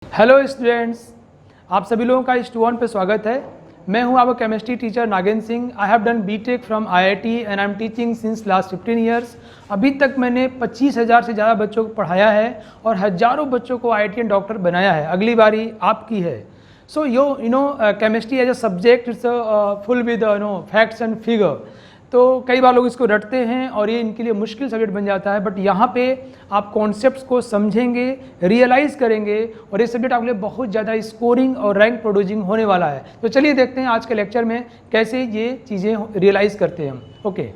Hello students, आप सभी लोगों का इस टू पे स्वागत है। मैं हूं आपका chemistry teacher Nagendra Singh. I have done BTech from IIT and I am teaching since last 15 years. अभी तक मैंने 25,000 से ज़्यादा बच्चों को पढ़ाया है और हज़ारों बच्चों को आईआईटीएन डॉक्टर बनाया है। अगली बारी आपकी है। So you know chemistry as a subject it's full with facts and figure. तो कई बार लोग इसको रटते हैं और ये इनके लिए मुश्किल सब्जेक्ट बन जाता है, बट यहाँ पे आप कॉन्सेप्ट्स को समझेंगे, रियलाइज़ करेंगे और ये सब्जेक्ट आपके लिए बहुत ज़्यादा स्कोरिंग और रैंक प्रोड्यूसिंग होने वाला है। तो चलिए देखते हैं आज के लेक्चर में कैसे ये चीज़ें रियलाइज़ करते हैं हम। ओके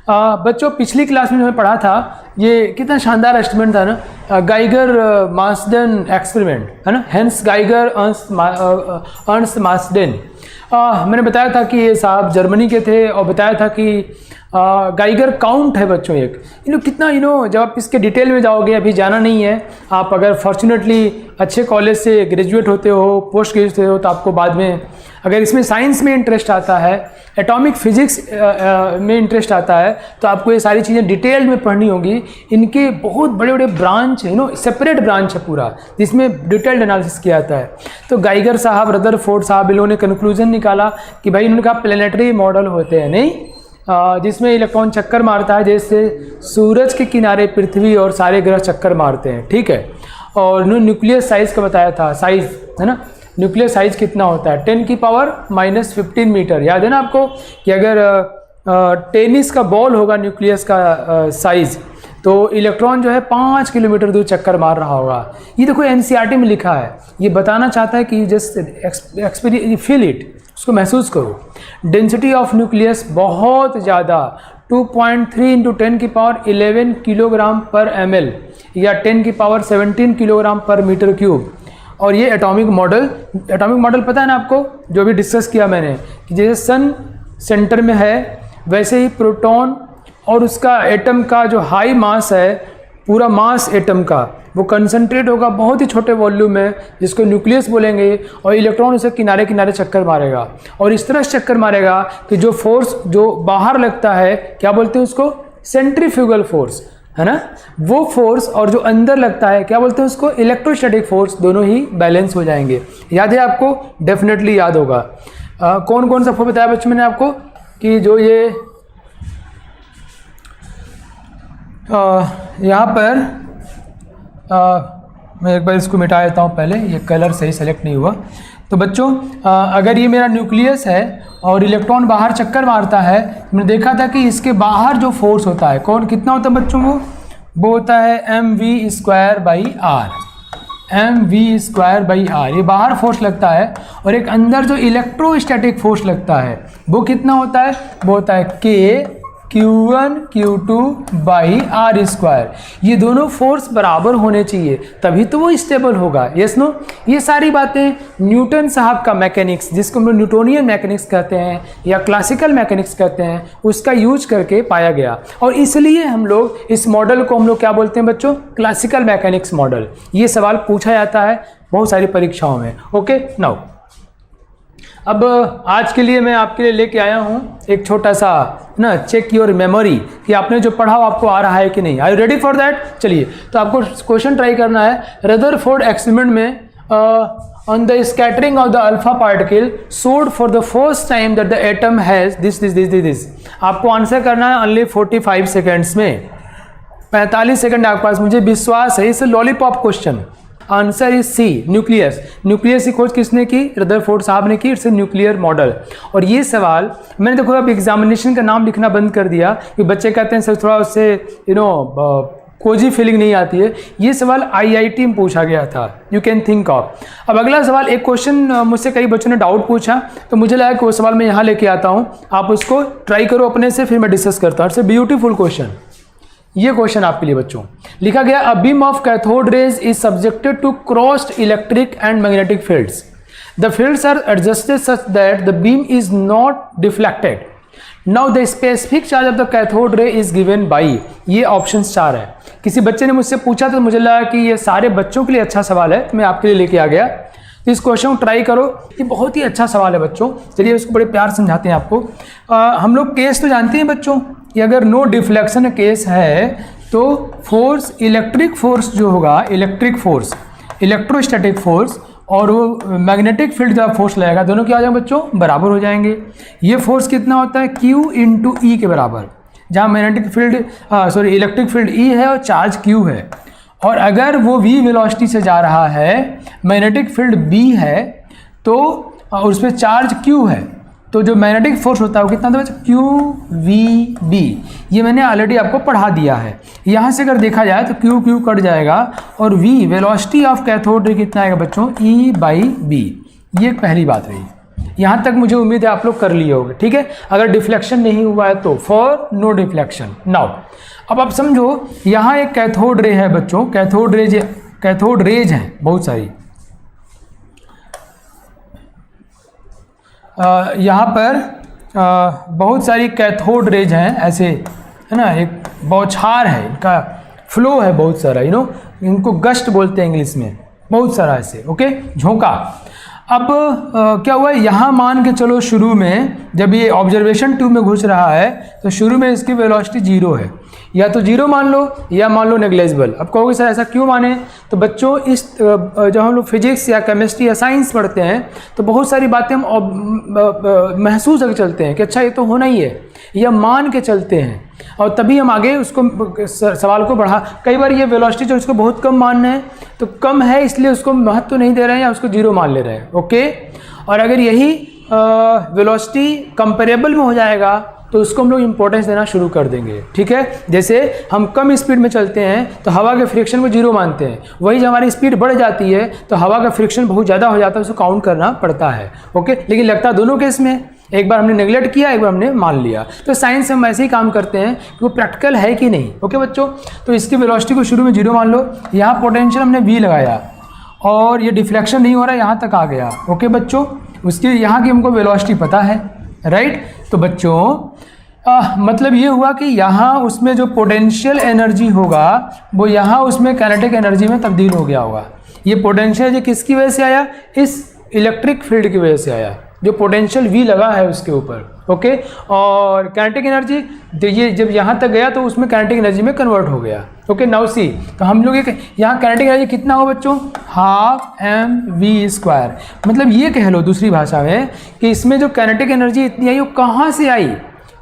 बच्चों, पिछली क्लास में हमें पढ़ा था, ये कितना शानदार एक्सपेरिमेंट था ना, गाइगर मार्सडेन एक्सपेरिमेंट है ना, हेंस गाइगर अर्न्स्ट मार्सडेन। मैंने बताया था कि ये साहब जर्मनी के थे और बताया था कि गाइगर काउंट है बच्चों एक कितना जब आप इसके डिटेल में जाओगे, अभी जाना नहीं है। आप अगर फॉर्चुनेटली अच्छे कॉलेज से ग्रेजुएट होते हो, पोस्ट ग्रेजुएट होते हो, तो आपको बाद में अगर इसमें साइंस में इंटरेस्ट आता है, एटॉमिक फिजिक्स में इंटरेस्ट आता है, तो आपको ये सारी चीज़ें डिटेल में पढ़नी होगी। इनके बहुत बड़े बड़े ब्रांच है, सेपरेट ब्रांच है पूरा, जिसमें डिटेल्ड एनालिसिस किया जाता है। तो गाइगर साहब, रदरफोर्ड साहब, इन लोगों ने कंक्लूजन निकाला कि भाई, उन्होंने कहा प्लेनेटरी मॉडल होते हैं नहीं, जिसमें इलेक्ट्रॉन चक्कर मारता है, जैसे सूरज के किनारे पृथ्वी और सारे ग्रह चक्कर मारते हैं, ठीक है। और उन्होंने न्यूक्लियस साइज़ का बताया था, साइज़ है ना, न्यूक्लियर साइज़ कितना होता है, 10⁻⁻15 मीटर। याद है ना आपको कि अगर टेनिस का बॉल होगा न्यूक्लियस का साइज़, तो इलेक्ट्रॉन जो है 5 किलोमीटर दूर चक्कर मार रहा होगा। ये देखो एनसीईआरटी में लिखा है, ये बताना चाहता है कि जस्ट एक्सपीरियंस, फील इट, उसको महसूस करो। डेंसिटी ऑफ न्यूक्लियस बहुत ज़्यादा, 2.3 × 10⁻11 किलोग्राम पर ml या 10⁻17 किलोग्राम पर मीटर क्यूब। और ये एटॉमिक मॉडल पता है ना आपको, जो भी डिस्कस किया मैंने, कि जैसे सन सेंटर में है, वैसे ही प्रोटॉन और उसका एटम का जो हाई मास है, पूरा मास एटम का, वो कंसंट्रेट होगा बहुत ही छोटे वॉल्यूम में, जिसको न्यूक्लियस बोलेंगे, और इलेक्ट्रॉन उसे किनारे किनारे चक्कर मारेगा। और इस तरह से चक्कर मारेगा कि जो फोर्स जो बाहर लगता है, क्या बोलते हैं उसको, सेंट्रीफ्यूगल फोर्स है ना, वो फोर्स, और जो अंदर लगता है, क्या बोलते हैं उसको, इलेक्ट्रोस्टैटिक फोर्स, दोनों ही बैलेंस हो जाएंगे। याद है आपको? डेफिनेटली याद होगा। कौन कौन सा फोर्स बताया बच्चों मैंने आपको, कि जो ये यहाँ पर मैं एक बार इसको मिटा देता हूँ पहले, ये कलर सही सेलेक्ट नहीं हुआ। तो बच्चों, अगर ये मेरा न्यूक्लियस है और इलेक्ट्रॉन बाहर चक्कर मारता है, मैंने देखा था कि इसके बाहर जो फोर्स होता है, कौन कितना होता है बच्चों, वो होता है mv²/r। mv²/r, ये बाहर फोर्स लगता है। और एक अंदर जो इलेक्ट्रोस्टैटिक फोर्स लगता है, वो कितना होता है, वो होता है k Q1 Q2/r²। ये दोनों फोर्स बराबर होने चाहिए, तभी तो वो स्टेबल होगा। यस नो, ये सारी बातें न्यूटन साहब का मैकेनिक्स, जिसको हम लोग न्यूटोनियन मैकेनिक्स कहते हैं या क्लासिकल मैकेनिक्स कहते हैं, उसका यूज करके पाया गया। और इसलिए हम लोग इस मॉडल को हम लोग क्या बोलते हैं बच्चों, क्लासिकल मैकेनिक्स मॉडल। ये सवाल पूछा जाता है बहुत सारी परीक्षाओं में। ओके, नाउ अब आज के लिए मैं आपके लिए लेके आया हूँ एक छोटा सा ना चेक योर मेमोरी, कि आपने जो पढ़ा आपको आ रहा है कि नहीं। Are you ready for that? चलिए, तो आपको क्वेश्चन ट्राई करना है। रदरफोर्ड एक्सपेरिमेंट में on the scattering of the alpha particle showed for the first time that the atom has this. आपको आंसर करना है ओनली 45 सेकेंड्स में, 45 सेकेंड आपके पास, मुझे विश्वास है। इस lollipop question, answer is C, nucleus. Nucleus की खोज किसने की? रदरफोर्ड साहब ने की। It's a nuclear model. और ये सवाल मैंने, देखो अब एग्जामिनेशन का नाम लिखना बंद कर दिया, कि बच्चे कहते हैं सर थोड़ा उससे कोजी फीलिंग नहीं आती है। ये सवाल आईआईटी में पूछा गया था, यू कैन थिंक ऑफ। अब अगला सवाल, एक क्वेश्चन मुझसे कई बच्चों ने डाउट पूछा, तो मुझे लगा कि वो सवाल मैं यहाँ लेके आता हूँ, आप उसको ट्राई करो अपने से, फिर मैं डिस्कस करता हूँ। It's a beautiful question. ये क्वेश्चन आपके लिए बच्चों लिखा गया, a beam of cathode rays is subjected to crossed electric and magnetic fields. The fields are adjusted such that the beam is not deflected. Now the specific charge of the cathode ray is given by. ये option 4 है। किसी बच्चे ने मुझसे पूछा तो मुझे लगा कि ये सारे बच्चों के लिए अच्छा सवाल है, तो मैं आपके लिए लेके आ गया। तो इस क्वेश्चन को ट्राई करो, ये बहुत ही अच्छा सवाल है बच्चों। चलिए इसको बड़े प्यार समझाते हैं आपको। हम लोग केस तो जानते हैं बच्चों कि अगर नो डिफ्लेक्शन केस है तो फोर्स, इलेक्ट्रिक फोर्स जो होगा, इलेक्ट्रिक फोर्स इलेक्ट्रोस्टैटिक फोर्स और वो मैग्नेटिक फील्ड का फोर्स लगेगा, दोनों क्या हो जाएंगे बच्चों, बराबर हो जाएंगे। ये फोर्स कितना होता है, Q इंटू ई के बराबर, जहाँ magnetic field electric field E है और चार्ज Q है। और अगर वो v वेलोसिटी से जा रहा है, मैग्नेटिक फील्ड B है, तो उस पर चार्ज Q है, तो जो मैग्नेटिक फोर्स होता है वो कितना होता है, QVB। ये मैंने ऑलरेडी आपको पढ़ा दिया है। यहाँ से अगर देखा जाए तो Q कट जाएगा और V velocity of cathode ray कितना आएगा बच्चों, E/B। ये पहली बात रही। यहाँ तक मुझे उम्मीद है आप लोग कर लिए होंगे, ठीक है। अगर डिफ्लेक्शन नहीं हुआ है तो फॉर नो डिफ्लेक्शन। नाउ अब आप समझो, यहाँ एक कैथोड रे है बच्चों, कैथोड रेज हैं बहुत सारी। यहाँ पर बहुत सारी कैथोड रेज हैं ऐसे, है ना, एक बौछार है, इनका फ्लो है बहुत सारा, इनको गस्ट बोलते हैं इंग्लिश में, बहुत सारा ऐसे, ओके, झोंका। अब क्या हुआ है, यहाँ मान के चलो शुरू में जब ये ऑब्जर्वेशन ट्यूब में घुस रहा है तो शुरू में इसकी वेलोसिटी 0 है, या तो 0 मान लो या मान लो नेग्लेजिबल। अब कहोगे सर ऐसा क्यों माने, तो बच्चों इस जब हम लोग फिजिक्स या केमिस्ट्री या साइंस पढ़ते हैं तो बहुत सारी बातें हम महसूस करके चलते हैं कि अच्छा ये तो होना ही है, या मान के चलते हैं, और तभी हम आगे उसको सवाल को बढ़ा। कई बार ये वेलोसिटी जो इसको बहुत कम मानना है तो कम है इसलिए उसको महत्व तो नहीं दे रहे हैं या उसको 0 मान ले रहे हैं, ओके। और अगर यही वेलोसिटी कंपेरेबल में हो जाएगा तो उसको हम लोग इंपॉर्टेंस देना शुरू कर देंगे, ठीक है। जैसे हम कम स्पीड में चलते हैं तो हवा के फ्रिक्शन को 0 मानते हैं, वही जब हमारी स्पीड बढ़ जाती है तो हवा का फ्रिक्शन बहुत ज़्यादा हो जाता है, उसको काउंट करना पड़ता है, ओके। लेकिन लगता दोनों केस में, एक बार हमने नेगलेक्ट किया, एक बार हमने मान लिया। तो साइंस में हम ऐसे ही काम करते हैं कि वो प्रैक्टिकल है कि नहीं, ओके बच्चों। तो इसकी वेलोसिटी को शुरू में 0 मान लो, यहाँ पोटेंशियल हमने V लगाया और ये डिफ्लेक्शन नहीं हो रहा, यहाँ तक आ गया, ओके बच्चों। उसके यहाँ की हमको वेलोसिटी पता है, राइट। तो बच्चों मतलब ये हुआ कि यहाँ उसमें जो पोटेंशियल एनर्जी होगा वो यहाँ उसमें काइनेटिक एनर्जी में तब्दील हो गया होगा। ये पोटेंशियल जो किसकी वजह से आया, इस इलेक्ट्रिक फील्ड की वजह से आया, जो पोटेंशियल V लगा है उसके ऊपर, ओके। और काइनेटिक एनर्जी ये जब यहाँ तक गया तो उसमें काइनेटिक एनर्जी में कन्वर्ट हो गया, ओके। नाउ सी, तो हम लोग यहाँ काइनेटिक एनर्जी कितना हो बच्चों, 12 mv²। मतलब ये कह लो दूसरी भाषा में कि इसमें जो काइनेटिक एनर्जी इतनी आई वो कहाँ से आई।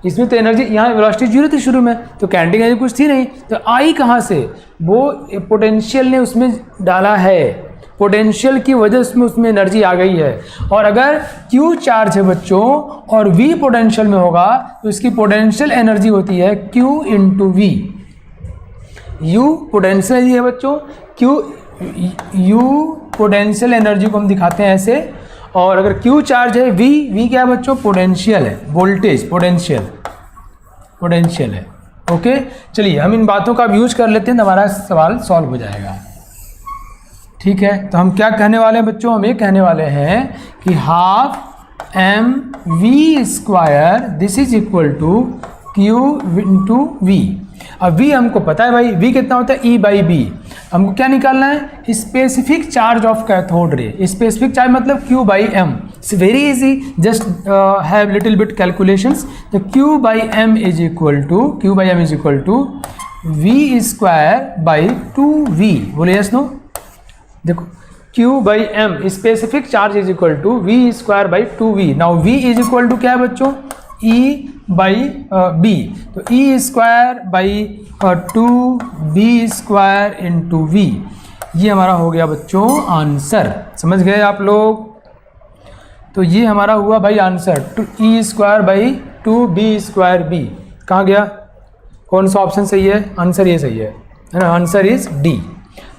इसमें तो एनर्जी, यहाँ वेलोसिटी 0 थी शुरू में, तो काइनेटिक एनर्जी कुछ थी नहीं, तो आई कहाँ से, वो पोटेंशियल ने उसमें डाला है, पोटेंशियल की वजह से उसमें एनर्जी आ गई है। और अगर Q चार्ज है बच्चों और V पोटेंशियल में होगा तो इसकी पोटेंशियल एनर्जी होती है Q into V। U potential energy है बच्चों, U पोटेंशियल एनर्जी को हम दिखाते हैं ऐसे, और अगर Q चार्ज है, V क्या है बच्चों, पोटेंशियल है, वोल्टेज पोटेंशियल है, ओके। चलिए हम इन बातों का यूज कर लेते हैं तो हमारा सवाल सॉल्व हो जाएगा, ठीक है। तो हम क्या कहने वाले हैं बच्चों, हम ये कहने वाले हैं कि 12 mv², this is equal to Q into V। अब V हमको पता है भाई, V कितना होता है, E/B। हमको क्या निकालना है, specific charge of cathode ray. Specific charge मतलब Q/m। It's very easy, just have little bit calculations. तो Q/m is equal to V²/2V। बोले यस नो, देखो Q/m specific charge is equal to V²/2V। Now V is equal to क्या है बच्चों, E/B। तो E²/2B² into V, ये हमारा हो गया बच्चों आंसर। समझ गए आप लोग, तो ये हमारा हुआ भाई आंसर, E²/2B²B। कहाँ गया, कौन सा ऑप्शन सही है, आंसर ये सही है ना, आंसर इज D।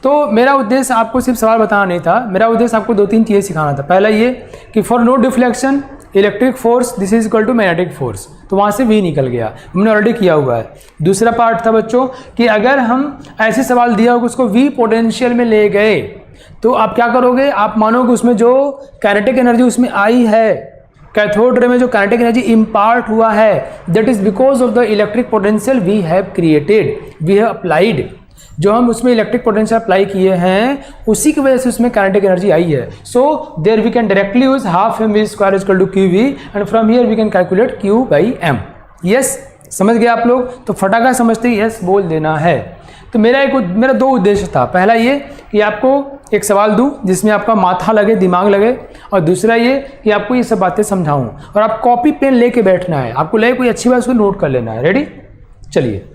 तो मेरा उद्देश्य आपको सिर्फ सवाल बताना नहीं था, मेरा उद्देश्य आपको 2-3 चीज़ें सिखाना था। पहला ये कि for no deflection electric force this is equal to magnetic force, तो वहाँ से V निकल गया, हमने ऑलरेडी किया हुआ है। दूसरा पार्ट था बच्चों कि अगर हम ऐसे सवाल दिया होगा उसको V पोटेंशियल में ले गए तो आप क्या करोगे, आप मानोगे उसमें जो काइनेटिक एनर्जी उसमें आई है, कैथोड रे में जो काइनेटिक एनर्जी इम्पार्ट हुआ है, that is because of the electric potential we have created, we have applied. जो हम उसमें इलेक्ट्रिक पोटेंशियल अप्लाई किए हैं उसी की वजह से उसमें काइनेटिक एनर्जी आई है। So there we can directly use 12 mv² is equal to QV and from here we can calculate Q/m। Yes, समझ गए आप लोग, तो फटाका समझते ही यस बोल देना है। तो मेरा 2 उद्देश्य था। पहला ये कि आपको एक सवाल दूं जिसमें आपका माथा लगे, दिमाग लगे, और दूसरा ये कि आपको ये सब बातें समझाऊं, और आप कॉपी पेन लेके बैठना है, आपको लगे कोई अच्छी बात उसको नोट कर लेना है। रेडी? चलिए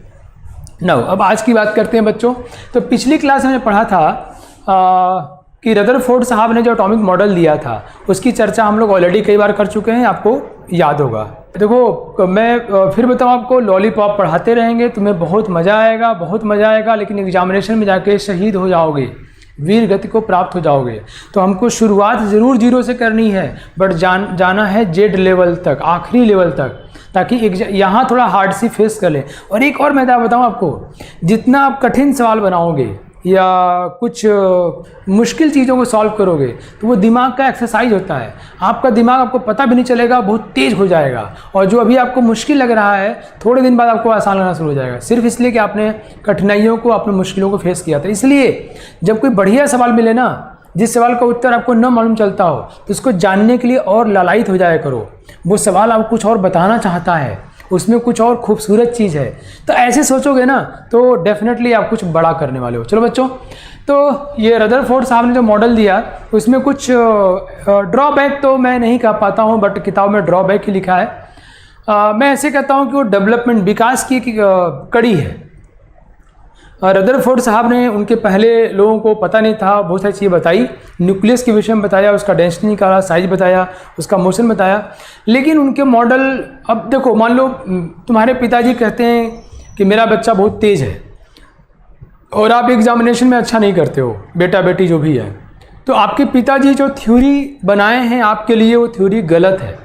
नाउ अब आज की बात करते हैं बच्चों। तो पिछली क्लास में पढ़ा था कि रदरफोर्ड साहब ने जो एटॉमिक मॉडल दिया था उसकी चर्चा हम लोग ऑलरेडी कई बार कर चुके हैं, आपको याद होगा। देखो मैं फिर बताऊँ आपको, लॉलीपॉप पढ़ाते रहेंगे, तुम्हें बहुत मज़ा आएगा, बहुत मज़ा आएगा, लेकिन एग्जामिनेशन में जाके शहीद हो जाओगे, वीर गति को प्राप्त हो जाओगे। तो हमको शुरुआत ज़रूर जीरो से करनी है, बट जाना है जेड लेवल तक, आखिरी लेवल तक, ताकि यहाँ थोड़ा हार्ड सी फेस कर लें। और एक और मैं बताऊँ आपको, जितना आप कठिन सवाल बनाओगे या कुछ मुश्किल चीज़ों को सॉल्व करोगे तो वो दिमाग का एक्सरसाइज होता है। आपका दिमाग, आपको पता भी नहीं चलेगा, बहुत तेज़ हो जाएगा, और जो अभी आपको मुश्किल लग रहा है थोड़े दिन बाद आपको आसान लगना शुरू हो जाएगा, सिर्फ इसलिए कि आपने कठिनाइयों को, अपने मुश्किलों को फेस किया था। इसलिए जब कोई बढ़िया सवाल मिले ना, जिस सवाल का उत्तर आपको न मालूम चलता हो, तो उसको जानने के लिए और लालायित हो जाया करो। वो सवाल आपको कुछ और बताना चाहता है, उसमें कुछ और खूबसूरत चीज़ है, तो ऐसे सोचोगे ना तो डेफिनेटली आप कुछ बड़ा करने वाले हो। चलो बच्चों, तो ये रदरफोर्ड साहब ने जो मॉडल दिया उसमें कुछ ड्रॉबैक तो मैं नहीं कह पाता हूँ, बट किताब में ड्रॉबैक ही लिखा है। मैं ऐसे कहता हूँ कि वो डेवलपमेंट, विकास की कड़ी है। रदरफोर्ड साहब ने, उनके पहले लोगों को पता नहीं था, बहुत सारी चीज़ें बताई, न्यूक्लियस के विषय में बताया, उसका डेंसिटी निकाला, साइज बताया, उसका मोशन बताया, लेकिन उनके मॉडल, अब देखो मान लो तुम्हारे पिताजी कहते हैं कि मेरा बच्चा बहुत तेज़ है और आप एग्जामिनेशन में अच्छा नहीं करते हो, बेटा बेटी जो भी है, तो आपके पिताजी जो थ्योरी बनाए हैं आपके लिए वो थ्योरी गलत है।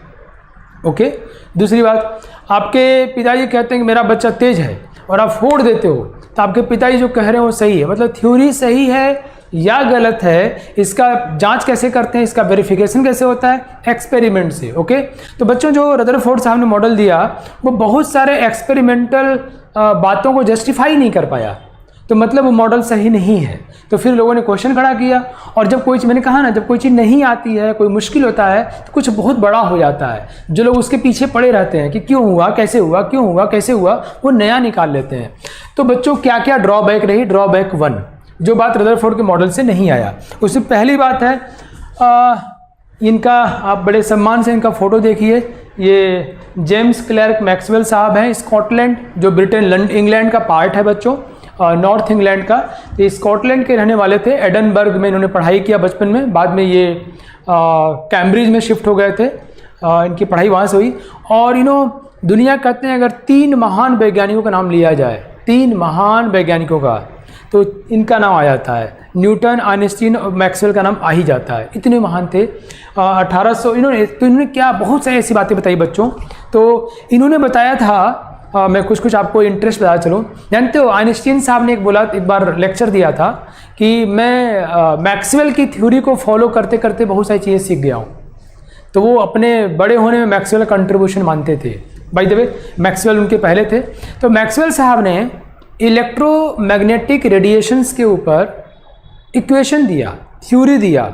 ओके, दूसरी बात, आपके पिताजी कहते हैं कि मेरा बच्चा तेज़ है और आप फोड़ देते हो, तो आपके पिताजी जो कह रहे हैं वो सही है। मतलब थ्योरी सही है या गलत है, इसका जांच कैसे करते हैं, इसका वेरिफिकेशन कैसे होता है? एक्सपेरिमेंट से। ओके, तो बच्चों जो रदरफोर्ड साहब ने मॉडल दिया वो बहुत सारे एक्सपेरिमेंटल बातों को जस्टिफाई नहीं कर पाया, तो मतलब वो मॉडल सही नहीं है। तो फिर लोगों ने क्वेश्चन खड़ा किया, और जब कोई चीज़, मैंने कहा ना, जब कोई चीज़ नहीं आती है, कोई मुश्किल होता है, तो कुछ बहुत बड़ा हो जाता है। जो लोग उसके पीछे पड़े रहते हैं कि क्यों हुआ, कैसे हुआ, क्यों हुआ, कैसे हुआ, वो नया निकाल लेते हैं। तो बच्चों क्या क्या ड्रॉबैक रही? ड्रॉबैक 1, जो बात रदरफोर्ड के मॉडल से नहीं आया, उसमें पहली बात है इनका, आप बड़े सम्मान से इनका फ़ोटो देखिए, ये जेम्स क्लर्क मैक्सवेल साहब हैं, स्कॉटलैंड, जो ब्रिटेन, इंग्लैंड का पार्ट है बच्चों, नॉर्थ इंग्लैंड का। तो स्कॉटलैंड के रहने वाले थे, एडनबर्ग में इन्होंने पढ़ाई किया बचपन में, बाद में ये कैम्ब्रिज में शिफ्ट हो गए थे, इनकी पढ़ाई वहाँ से हुई। और दुनिया कहते हैं अगर 3 महान वैज्ञानिकों का नाम लिया जाए, 3 महान वैज्ञानिकों का, तो इनका नाम आ जाता है, न्यूटन, आइंस्टीन और मैक्सवेल का नाम आ ही जाता है, इतने महान थे। 1800 इन्होंने क्या बहुत सारी ऐसी बातें बताई बच्चों। तो इन्होंने बताया था, मैं कुछ आपको इंटरेस्ट बता चलूँ। जानते हो आइंस्टीन साहब ने एक बार लेक्चर दिया था कि मैं मैक्सवेल की थ्योरी को फॉलो करते करते बहुत सारी चीज़ें सीख गया हूँ। तो वो अपने बड़े होने में मैक्सवेल का कंट्रीब्यूशन मानते थे। बाय द वे मैक्सवेल उनके पहले थे। तो मैक्सवेल साहब ने इलेक्ट्रोमैग्नेटिक रेडिएशंस के ऊपर इक्वेशन दिया, थ्योरी दिया,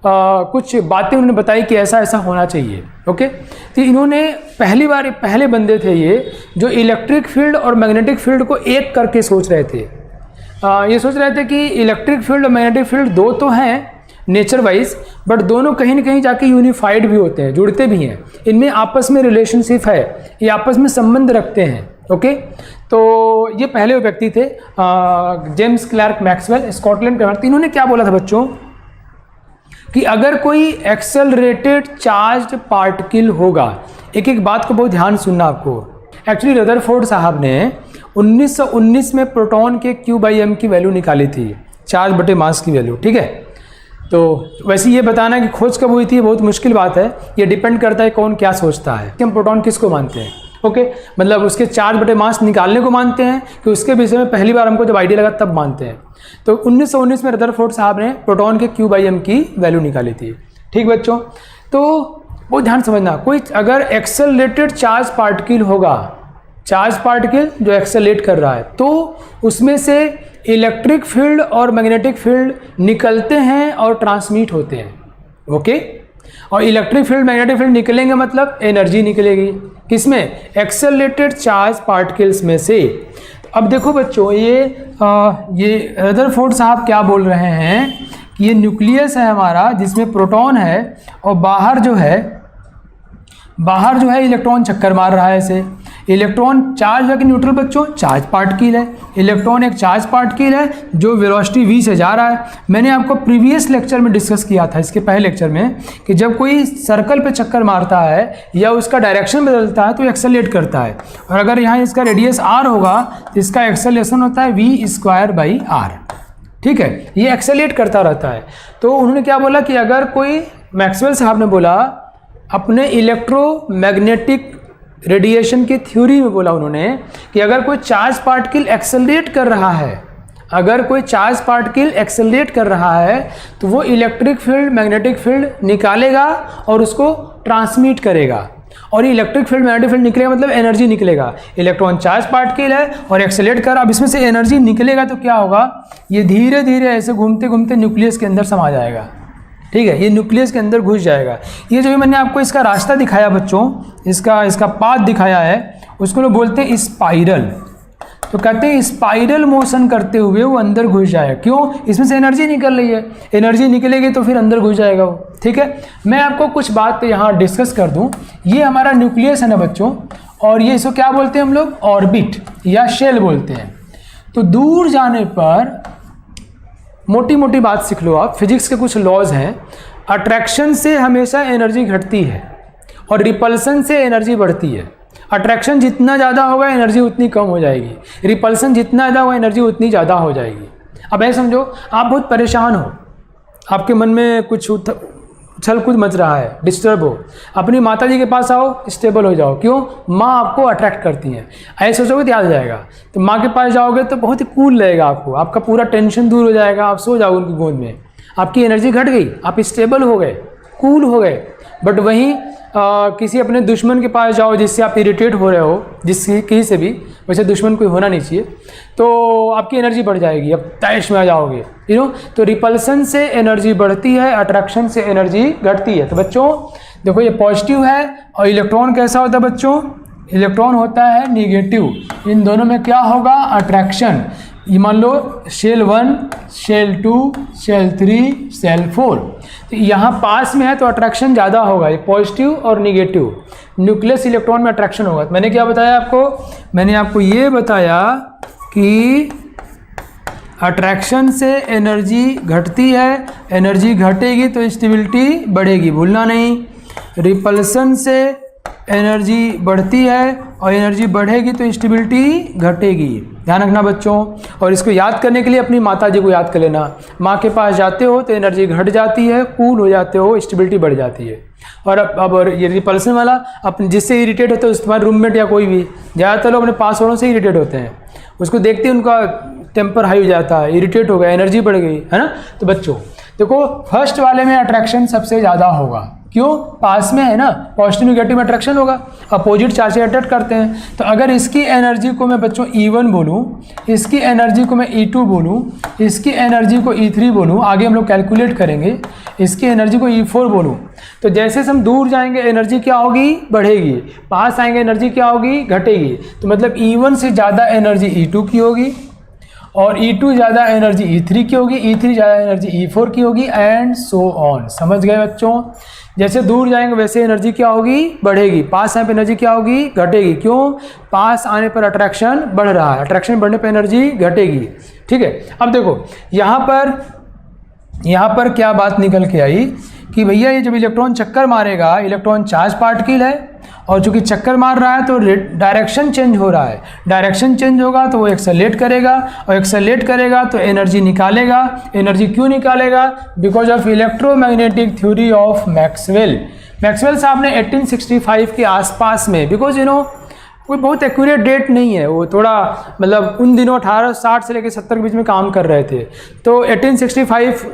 कुछ बातें उन्होंने बताई कि ऐसा ऐसा होना चाहिए। ओके, तो इन्होंने पहले बंदे थे ये जो इलेक्ट्रिक फील्ड और मैग्नेटिक फील्ड को एक करके सोच रहे थे। ये सोच रहे थे कि इलेक्ट्रिक फील्ड और मैग्नेटिक फील्ड दो तो हैं नेचर वाइज, बट दोनों कहीं ना कहीं जाके यूनिफाइड भी होते हैं, जुड़ते भी हैं, इनमें आपस में रिलेशनशिप है, ये आपस में संबंध रखते हैं। ओके, तो ये पहले व्यक्ति थे जेम्स क्लर्क मैक्सवेल, स्कॉटलैंड के। इन्होंने क्या बोला था बच्चों कि अगर कोई एक्सेलरेटेड चार्ज्ड पार्टिकल होगा, एक एक बात को बहुत ध्यान सुनना आपको। एक्चुअली रदरफोर्ड साहब ने 1919 में प्रोटॉन के Q/m की वैल्यू निकाली थी, चार्ज बटे मास की वैल्यू। ठीक है, तो वैसे ये बताना कि खोज कब हुई थी बहुत मुश्किल बात है, ये डिपेंड करता है कौन क्या सोचता है कि हम प्रोटॉन किसको मानते हैं। ओके, मतलब उसके चार्ज बटे मास निकालने को मानते हैं कि उसके विषय में पहली बार हमको जब आइडिया लगा तब मानते हैं। तो 1919 में रदरफोर्ड साहब ने प्रोटॉन के Q/m की वैल्यू निकाली थी। ठीक बच्चों, तो वो ध्यान समझना, कोई अगर एक्सेलरेटेड चार्ज पार्टिकल होगा, चार्ज पार्टिकल जो एक्सेलरेट कर रहा है, तो उसमें से इलेक्ट्रिक फील्ड और मैग्नेटिक फील्ड निकलते हैं और ट्रांसमिट होते हैं। ओके, और इलेक्ट्रिक फील्ड मैग्नेटिक फील्ड निकलेंगे मतलब एनर्जी निकलेगी, किसमें? एक्सेलरेटेड चार्ज पार्टिकल्स में से। तो अब देखो बच्चों, ये रदरफोर्ड साहब क्या बोल रहे हैं कि ये न्यूक्लियस है हमारा जिसमें प्रोटॉन है और बाहर जो है इलेक्ट्रॉन चक्कर मार रहा है इसे। इलेक्ट्रॉन चार्ज है कि न्यूट्रल बच्चों? चार्ज पार्टिकल है। इलेक्ट्रॉन एक चार्ज पार्टिकल है जो वेलोसिटी v से जा रहा है। मैंने आपको प्रीवियस लेक्चर में डिस्कस किया था, इसके पहले लेक्चर में, कि जब कोई सर्कल पे चक्कर मारता है या उसका डायरेक्शन बदलता है तो एक्सेलरेट करता है, और अगर यहाँ इसका रेडियस r होगा तो इसका एक्सेलरेशन होता है v²/r। ठीक है, ये एक्सेलरेट करता रहता है। तो उन्होंने क्या बोला कि अगर कोई, मैक्सवेल साहब ने बोला अपने इलेक्ट्रोमैग्नेटिक रेडिएशन की थ्योरी में बोला उन्होंने कि अगर कोई चार्ज पार्टिकल एक्सेलरेट कर रहा है, तो वो इलेक्ट्रिक फील्ड, मैग्नेटिक फील्ड निकालेगा और उसको ट्रांसमिट करेगा। और ये इलेक्ट्रिक फील्ड, मैग्नेटिक फील्ड निकलेगा मतलब एनर्जी निकलेगा। इलेक्ट्रॉन चार्ज पार्टिकल है और एक्सेलरेट कर, अब इसमें से एनर्जी निकलेगा तो क्या होगा, ये धीरे धीरे ऐसे घूमते घूमते न्यूक्लियस के अंदर समा जाएगा। ठीक है, ये न्यूक्लियस के अंदर घुस जाएगा। ये जो मैंने आपको इसका रास्ता दिखाया बच्चों, इसका पाथ दिखाया है, उसको लोग बोलते हैं स्पाइरल। तो कहते हैं स्पाइरल मोशन करते हुए वो अंदर घुस जाएगा। क्यों? इसमें से एनर्जी निकल रही है, एनर्जी निकलेगी तो फिर अंदर घुस जाएगा वो। ठीक है, मैं आपको कुछ बात यहाँ डिस्कस कर दूँ। ये हमारा न्यूक्लियस है ना बच्चों, और ये इसको क्या बोलते हैं हम लोग? ऑर्बिट या शेल बोलते हैं। तो दूर जाने पर मोटी मोटी बात सीख लो आप, फिजिक्स के कुछ लॉज हैं। अट्रैक्शन से हमेशा एनर्जी घटती है और रिपल्सन से एनर्जी बढ़ती है। अट्रैक्शन जितना ज़्यादा होगा एनर्जी उतनी कम हो जाएगी, रिपल्सन जितना ज़्यादा होगा एनर्जी उतनी ज़्यादा हो जाएगी। अब ऐसे समझो, आप बहुत परेशान हो, आपके मन में कुछ उछल कूद मच रहा है, डिस्टर्ब हो, अपनी माता जी के पास आओ, स्टेबल हो जाओ। क्यों? माँ आपको अट्रैक्ट करती हैं। ऐसे सोचोगे तो याद हो जाएगा। तो माँ के पास जाओगे तो बहुत ही कूल लगेगा आपको, आपका पूरा टेंशन दूर हो जाएगा, आप सो जाओगे उनकी गोद में, आपकी एनर्जी घट गई, आप स्टेबल हो गए, कूल हो गए। बट वहीं किसी अपने दुश्मन के पास जाओ जिससे आप इरिटेट हो रहे हो, किसी से भी, वैसे दुश्मन कोई होना नहीं चाहिए, तो आपकी एनर्जी बढ़ जाएगी, अब तैश में आ जाओगे। तो रिपल्सन से एनर्जी बढ़ती है, अट्रैक्शन से एनर्जी घटती है। तो बच्चों देखो, ये पॉजिटिव है और इलेक्ट्रॉन कैसा होता है बच्चों? इलेक्ट्रॉन होता है निगेटिव। इन दोनों में क्या होगा? अट्रैक्शन। ये मान लो शेल 1, शेल 2, शेल 3, शेल 4। तो यहाँ पास में है तो अट्रैक्शन ज़्यादा होगा, ये पॉजिटिव और निगेटिव। न्यूक्लियस इलेक्ट्रॉन में अट्रैक्शन होगा। तो मैंने क्या बताया आपको? मैंने आपको ये बताया कि अट्रैक्शन से एनर्जी घटती है, एनर्जी घटेगी तो स्टेबिलिटी बढ़ेगी, भूलना नहीं। रिपल्सन से एनर्जी बढ़ती है और एनर्जी बढ़ेगी तो स्टेबिलिटी घटेगी, ध्यान रखना बच्चों। और इसको याद करने के लिए अपनी माता जी को याद कर लेना। माँ के पास जाते हो तो एनर्जी घट जाती है, कूल हो जाते हो, स्टेबिलिटी बढ़ जाती है। और अब ये रिपल्सन वाला, अपने जिससे इरिटेट होते हो, तुम्हारे रूममेट या कोई भी, ज़्यादातर लोग अपने पास वालों से इरिटेट होते हैं, उसको देखते ही उनका टेम्पर हाई हो जाता है, इरिटेट हो गया, एनर्जी बढ़ गई, है ना। तो बच्चों देखो, फर्स्ट वाले में अट्रैक्शन सबसे ज़्यादा होगा। क्यों? पास में है ना, पॉजिटिव नेगेटिव में अट्रैक्शन होगा, अपोजिट चार्ज से अट्रैक्ट करते हैं। तो अगर इसकी एनर्जी को मैं बच्चों E1 बोलूँ, इसकी एनर्जी को मैं E2 बोलूँ, इसकी एनर्जी को E3 बोलूँ, आगे हम लोग कैलकुलेट करेंगे, इसकी एनर्जी को E4 बोलूँ, तो जैसे हम दूर जाएंगे एनर्जी क्या होगी? बढ़ेगी। पास आएंगे एनर्जी क्या होगी? घटेगी। तो मतलब E1 से ज़्यादा एनर्जी E2 की होगी, और E2 ज़्यादा एनर्जी E3 की होगी, E3 ज़्यादा एनर्जी E4 की होगी, एंड सो ऑन। समझ गए बच्चों? जैसे दूर जाएंगे वैसे एनर्जी क्या होगी? बढ़ेगी। पास आने पर एनर्जी क्या होगी? घटेगी। क्यों? पास आने पर अट्रैक्शन बढ़ रहा है, अट्रैक्शन बढ़ने पर एनर्जी घटेगी। ठीक है, अब देखो यहाँ पर क्या बात निकल के आई कि भैया ये जब इलेक्ट्रॉन चक्कर मारेगा, इलेक्ट्रॉन चार्ज पार्टिकल है, और चूंकि चक्कर मार रहा है तो डायरेक्शन चेंज हो रहा है। डायरेक्शन चेंज होगा तो वो एक्सेलरेट करेगा, और एक्सेलरेट करेगा तो एनर्जी निकालेगा। एनर्जी क्यों निकालेगा? Because of electromagnetic theory of Maxwell. Maxwell साहब ने 1865 के आसपास में, बिकॉज कोई बहुत एक्यूरेट डेट नहीं है, वो थोड़ा मतलब उन दिनों 1860 से लेकर 70 के बीच में काम कर रहे थे, तो 1865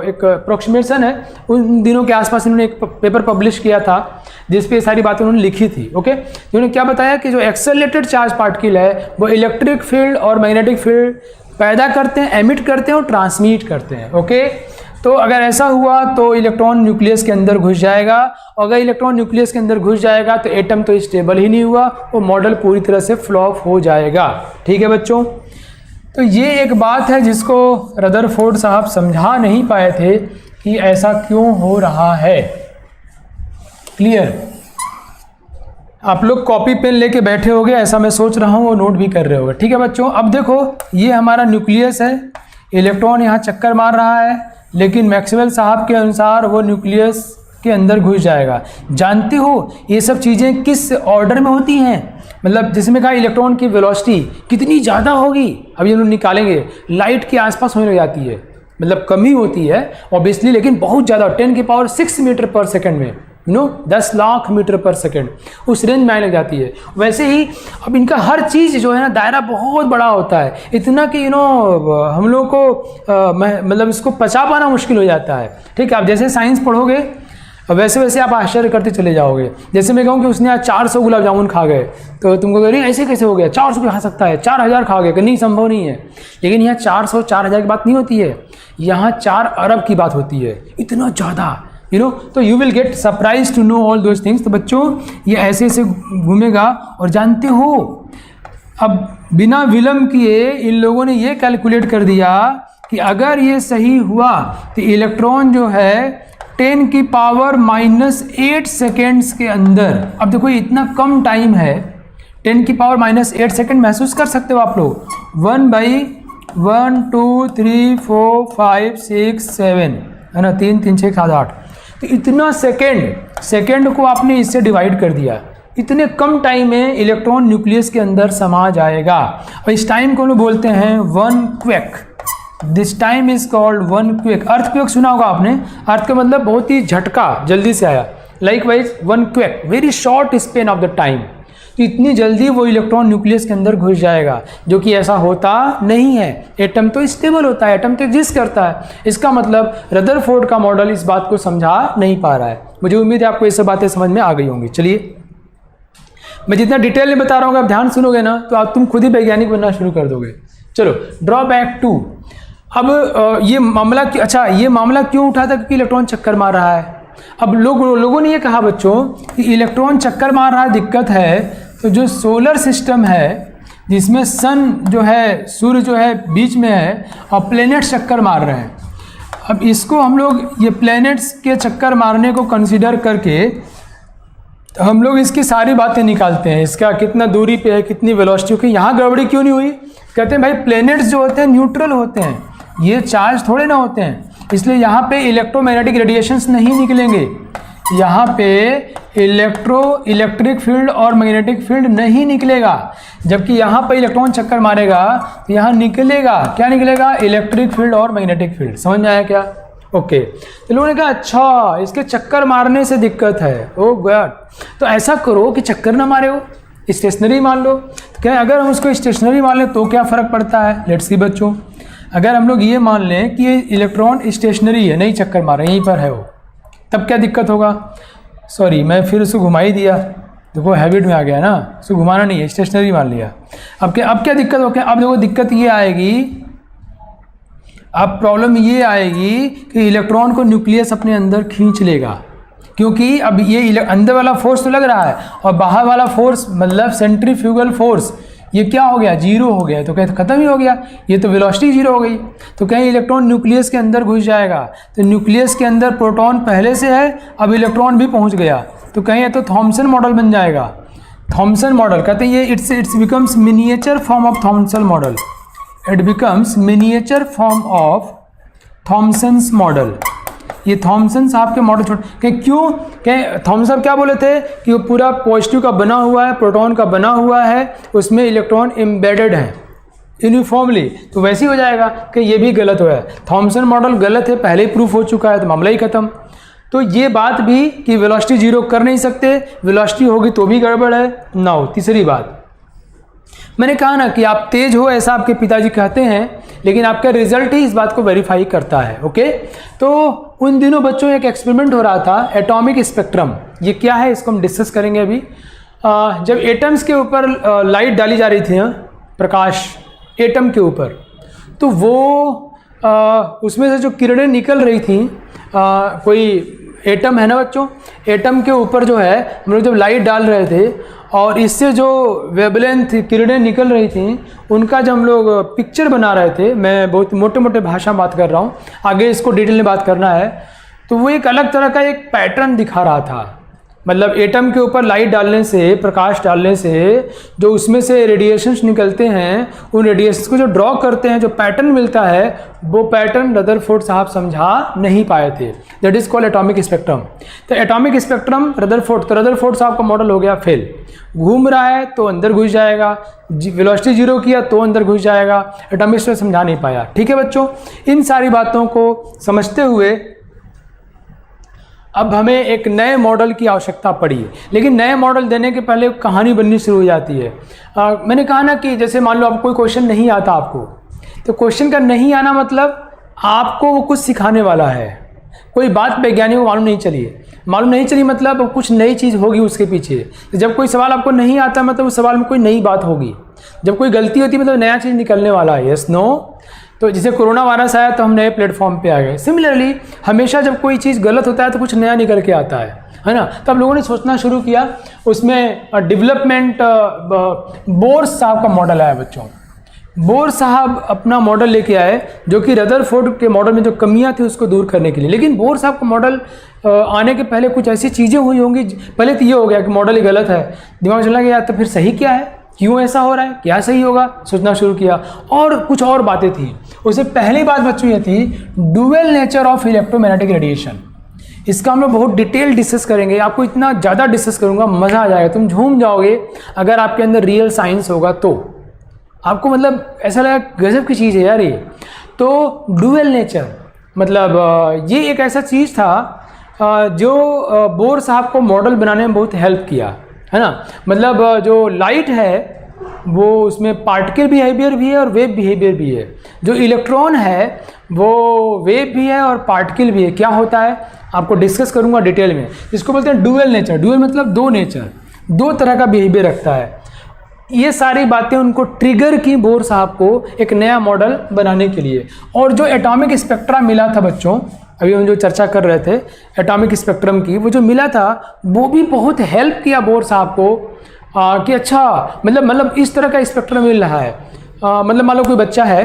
एक अप्रोक्सीमेशन है, उन दिनों के आसपास इन्होंने एक पेपर पब्लिश किया था जिस पे ये सारी बातें उन्होंने लिखी थी। ओके, उन्होंने क्या बताया कि जो एक्सेलरेटेड चार्ज पार्टिकल है वो इलेक्ट्रिक फील्ड और मैग्नेटिक फील्ड पैदा करते हैं, एमिट करते हैं और ट्रांसमिट करते हैं। ओके, तो अगर ऐसा हुआ तो इलेक्ट्रॉन न्यूक्लियस के अंदर घुस जाएगा, और अगर इलेक्ट्रॉन न्यूक्लियस के अंदर घुस जाएगा तो एटम तो स्टेबल ही नहीं हुआ, वो मॉडल पूरी तरह से फ्लॉप हो जाएगा। ठीक है बच्चों, तो ये एक बात है जिसको रदरफोर्ड साहब समझा नहीं पाए थे कि ऐसा क्यों हो रहा है। क्लियर? आप लोग कॉपी पेन लेके बैठे होगे, ऐसा मैं सोच रहा हूँ, वो नोट भी कर रहे होगे। ठीक है बच्चों, अब देखो ये हमारा न्यूक्लियस है, इलेक्ट्रॉन यहाँ चक्कर मार रहा है, लेकिन मैक्सवेल साहब के अनुसार वो न्यूक्लियस के अंदर घुस जाएगा। जानते हो ये सब चीज़ें किस ऑर्डर में होती हैं? मतलब जैसे मैं कहा इलेक्ट्रॉन की वेलोसिटी कितनी ज़्यादा होगी, अब ये लोग निकालेंगे, लाइट के आसपास होने लग जाती है, मतलब कमी होती है ऑब्वियसली, लेकिन बहुत ज़्यादा 10⁶ मीटर पर सेकेंड में, 10 लाख मीटर पर सेकेंड, उस रेंज में आने लग जाती है। वैसे ही अब इनका हर चीज़ जो है ना दायरा बहुत बड़ा होता है, इतना कि हम लोग को मतलब इसको पचा पाना मुश्किल हो जाता है। ठीक है, आप जैसे साइंस पढ़ोगे वैसे वैसे आप आश्चर्य करते चले जाओगे। जैसे मैं कहूँ कि उसने आज 400 गुलाब जामुन खा गए, तो तुमको कह रही ऐसे कैसे हो गया, 400 खा सकता है, 4000 खा गए, नहीं संभव नहीं है। लेकिन यहाँ 400 4000 की बात नहीं होती है, यहाँ 4 अरब की बात होती है, इतना ज़्यादा, तो you will get surprise to know all those things. तो बच्चों ये ऐसे ऐसे घूमेगा। और जानते हो अब बिना विलंब किए इन लोगों ने ये कैलकुलेट कर दिया कि अगर ये सही हुआ तो इलेक्ट्रॉन जो है 10⁻⁻8 सेकेंड्स के अंदर, अब देखो इतना कम टाइम है, 10⁻⁸ सेकेंड महसूस कर सकते हो आप लोग, 1/1 2 3 4 5 6 7 है ना, 3 3 6 7 8, तो इतना सेकेंड को आपने इससे डिवाइड कर दिया, इतने कम टाइम में इलेक्ट्रॉन न्यूक्लियस के अंदर समा जाएगा। और इस टाइम को हम लोग बोलते हैं one quake. This time is called one quake. Earthquake सुना होगा आपने, अर्थ का मतलब बहुत ही झटका, जल्दी से आया, like wise one quake, very short span of the time. तो इतनी जल्दी वो इलेक्ट्रॉन न्यूक्लियस के अंदर घुस जाएगा, जो कि ऐसा होता नहीं है। एटम तो स्टेबल होता है, एटम तो एग्जिस्ट करता है। इसका मतलब रदरफोर्ड का मॉडल इस बात को समझा नहीं पा रहा है। मुझे उम्मीद है आपको ये सब बातें समझ में आ गई होंगी। चलिए मैं जितना डिटेल में बता रहा हूँ, आप ध्यान सुनोगे ना तो आप तुम खुद ही वैज्ञानिक बनना शुरू कर दोगे। चलो ड्रॉबैक 2। अब ये मामला ये मामला क्यों उठा था? क्योंकि इलेक्ट्रॉन चक्कर मार रहा है। अब लोगों ने ये कहा बच्चों कि इलेक्ट्रॉन चक्कर मार रहा है, दिक्कत है, तो जो सोलर सिस्टम है जिसमें सन जो है, सूर्य जो है बीच में है और प्लैनेट्स चक्कर मार रहे हैं, अब इसको हम लोग ये प्लैनेट्स के चक्कर मारने को कंसीडर करके हम लोग इसकी सारी बातें निकालते हैं, इसका कितना दूरी पे है, कितनी वेलोसिटी, कि यहाँ गड़बड़ी क्यों नहीं हुई। कहते हैं भाई प्लैनेट्स जो होते हैं न्यूट्रल होते हैं, ये चार्ज थोड़े ना होते हैं, इसलिए यहाँ पे इलेक्ट्रोमैग्नेटिक रेडिएशंस नहीं निकलेंगे, यहाँ पे इलेक्ट्रिक फील्ड और मैग्नेटिक फील्ड नहीं निकलेगा। जबकि यहाँ पे इलेक्ट्रॉन चक्कर मारेगा तो यहाँ निकलेगा, क्या निकलेगा? इलेक्ट्रिक फील्ड और मैग्नेटिक फील्ड। समझ में आया क्या? ओके। तो लोगों ने कहा अच्छा इसके चक्कर मारने से दिक्कत है। ओ गॉड, तो ऐसा करो कि चक्कर ना मारे हो, स्टेशनरी मान लो। तो क्या अगर हम उसको स्टेशनरी मान लें तो क्या फ़र्क पड़ता है? लेट्स सी बच्चों, अगर हम लोग ये मान लें कि ये इलेक्ट्रॉन स्टेशनरी है, नहीं चक्कर मार रहे, यहीं पर है वो, तब क्या दिक्कत होगा? सॉरी मैं फिर उसको घुमा ही दिया, देखो हैबिट में आ गया ना, उसको घुमाना नहीं है, स्टेशनरी मान लिया। अब क्या दिक्कत हो? क्या अब देखो दिक्कत ये आएगी, अब प्रॉब्लम ये आएगी कि इलेक्ट्रॉन को न्यूक्लियस अपने अंदर खींच लेगा, क्योंकि अब ये अंदर वाला फोर्स तो लग रहा है और बाहर वाला फोर्स मतलब सेंट्रीफ्यूगल फोर्स ये क्या हो गया? जीरो हो गया। तो कहते खत्म ही हो गया, ये तो वेलोसिटी जीरो हो गई। तो कहीं इलेक्ट्रॉन न्यूक्लियस के अंदर घुस जाएगा, तो न्यूक्लियस के अंदर प्रोटॉन पहले से है, अब इलेक्ट्रॉन भी पहुंच गया, तो कहीं ये तो थॉमसन मॉडल बन जाएगा। थॉमसन मॉडल कहते हैं ये it's becomes miniature form of Thompson model, it becomes miniature form of Thomson's model. ये थॉमसन साहब के मॉडल क्यों? थॉमसन साहब क्या बोले थे कि वो पूरा पॉजिटिव का बना हुआ है, प्रोटॉन का बना हुआ है, उसमें इलेक्ट्रॉन एम्बेडेड है यूनिफॉर्मली, तो वैसे ही हो जाएगा कि ये भी गलत हुआ है। थॉमसन मॉडल गलत है, पहले ही प्रूफ हो चुका है, तो मामला ही खत्म। तो ये बात भी कि वेलोसिटी जीरो कर नहीं सकते, वेलोसिटी होगी तो भी गड़बड़ है ना हो। तीसरी बात मैंने कहा ना कि आप तेज हो ऐसा आपके पिताजी कहते हैं, लेकिन आपका रिजल्ट ही इस बात को वेरीफाई करता है। ओके, तो उन दिनों बच्चों एक एक्सपेरिमेंट हो रहा था, एटॉमिक स्पेक्ट्रम। ये क्या है इसको हम डिस्कस करेंगे अभी। जब एटम्स के ऊपर लाइट डाली जा रही थी, प्रकाश एटम के ऊपर, तो वो उसमें से जो किरणें निकल रही थी, कोई एटम है ना बच्चों, एटम के ऊपर जो है हम लोग जब लाइट डाल रहे थे और इससे जो वेवलेंथ किरणें निकल रही थी उनका जब हम लोग पिक्चर बना रहे थे, मैं बहुत मोटे मोटे भाषा में बात कर रहा हूँ, आगे इसको डिटेल में बात करना है, तो वो एक अलग तरह का एक पैटर्न दिखा रहा था। मतलब एटम के ऊपर लाइट डालने से, प्रकाश डालने से जो उसमें से रेडिएशंस निकलते हैं, उन रेडिएशंस को जो ड्रॉ करते हैं, जो पैटर्न मिलता है, वो पैटर्न रदरफोर्ड साहब समझा नहीं पाए थे। That is called atomic spectrum. तो एटॉमिक स्पेक्ट्रम रदरफोर्ड साहब का मॉडल हो गया फेल। घूम रहा है तो अंदर घुस जाएगा, वेलोसिटी जीरो किया तो अंदर घुस जाएगा, एटॉमिक स्पेक्ट्रम समझा नहीं पाया। ठीक है बच्चों, इन सारी बातों को समझते हुए अब हमें एक नए मॉडल की आवश्यकता पड़ी है। लेकिन नए मॉडल देने के पहले कहानी बननी शुरू हो जाती है। मैंने कहा ना कि जैसे मान लो आपको कोई क्वेश्चन नहीं आता आपको, तो क्वेश्चन का नहीं आना मतलब आपको वो कुछ सिखाने वाला है। कोई बात वैज्ञानिक को मालूम नहीं चली मतलब कुछ नई चीज़ होगी उसके पीछे। जब कोई सवाल आपको नहीं आता मतलब उस सवाल में कोई नई बात होगी। जब कोई गलती होती है मतलब नया चीज़ निकलने वाला है। Yes no. तो जैसे कोरोना वायरस आया तो हम नए प्लेटफॉर्म पे आ गए। सिमिलरली हमेशा जब कोई चीज़ गलत होता है तो कुछ नया निकल के आता है ना। तो अब लोगों ने सोचना शुरू किया, उसमें डेवलपमेंट बोर साहब का मॉडल आया बच्चों। बोर साहब अपना मॉडल लेके आए जो कि रदरफोर्ड के मॉडल में जो कमियां थी उसको दूर करने के लिए। लेकिन बोर साहब का मॉडल आने के पहले कुछ ऐसी चीज़ें हुई होंगी। पहले तो ये हो गया कि मॉडल ही गलत है, दिमाग चला गया तो फिर सही क्या है, क्यों ऐसा हो रहा है, क्या सही होगा, सोचना शुरू किया। और कुछ और बातें थी। उससे पहली बात बच्चों ये थी dual nature of electromagnetic radiation. इसका हम लोग बहुत डिटेल डिस्कस करेंगे। आपको इतना ज़्यादा डिस्कस करूँगा, मज़ा आ जाएगा, तुम झूम जाओगे। अगर आपके अंदर रियल साइंस होगा तो आपको मतलब ऐसा लगेगा गजब की चीज़ है यार ये। तो डुअल नेचर मतलब ये एक ऐसा चीज़ था जो बोर साहब को मॉडल बनाने में बहुत हेल्प किया, है ना। मतलब जो लाइट है वो उसमें पार्टिकल बिहेवियर भी है और वेव बिहेवियर भी है। जो इलेक्ट्रॉन है वो वेव भी है और पार्टिकल भी है। क्या होता है आपको डिस्कस करूंगा डिटेल में। इसको बोलते हैं डुअल नेचर। डुअल मतलब दो नेचर, दो तरह का बिहेवियर रखता है। ये सारी बातें उनको ट्रिगर की बोर साहब को एक नया मॉडल बनाने के लिए। और जो एटॉमिक स्पेक्ट्रा मिला था बच्चों, अभी हम जो चर्चा कर रहे थे एटॉमिक स्पेक्ट्रम की, वो जो मिला था वो भी बहुत हेल्प किया बोर साहब को कि अच्छा मतलब इस तरह का स्पेक्ट्रम मिल रहा है। मतलब मान लो कोई बच्चा है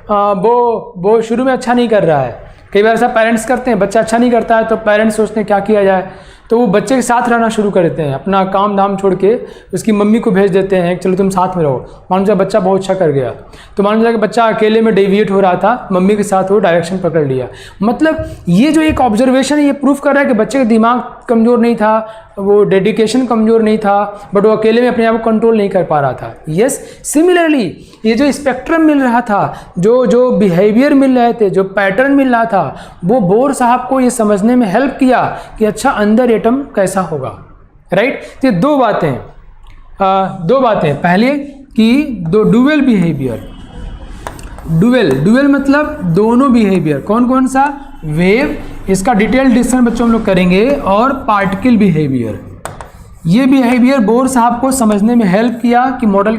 वो शुरू में अच्छा नहीं कर रहा है। कई बार ऐसा पेरेंट्स करते हैं, बच्चा अच्छा नहीं करता है तो पेरेंट्स सोचते हैं क्या किया जाए, तो वो बच्चे के साथ रहना शुरू कर देते हैं। अपना काम धाम छोड़ के उसकी मम्मी को भेज देते हैं चलो तुम साथ में रहो। मान लो बच्चा बहुत अच्छा कर गया तो मान लो कि बच्चा अकेले में डेविएट हो रहा था, मम्मी के साथ वो डायरेक्शन पकड़ लिया। मतलब ये जो एक ऑब्जर्वेशन है ये प्रूफ कर रहा है कि बच्चे का दिमाग कमज़ोर नहीं था, वो डेडिकेशन कमज़ोर नहीं था, बट वो अकेले में अपने आप को कंट्रोल नहीं कर पा रहा था। यस, सिमिलरली ये जो स्पेक्ट्रम मिल रहा था, जो बिहेवियर मिल रहे थे, जो पैटर्न मिल रहा था, वो बोर साहब को ये समझने में हेल्प किया कि अच्छा अंदर एटम कैसा होगा। राइट। तो ये दो बातें पहले कि दो डुअल बिहेवियर। डुअल मतलब दोनों बिहेवियर। कौन कौन सा? वेव, इसका डिटेल डिस्कशन बच्चों हम लोग करेंगे, और पार्टिकल बिहेवियर। ये बिहेवियर बोर साहब को समझने में हेल्प किया कि मॉडल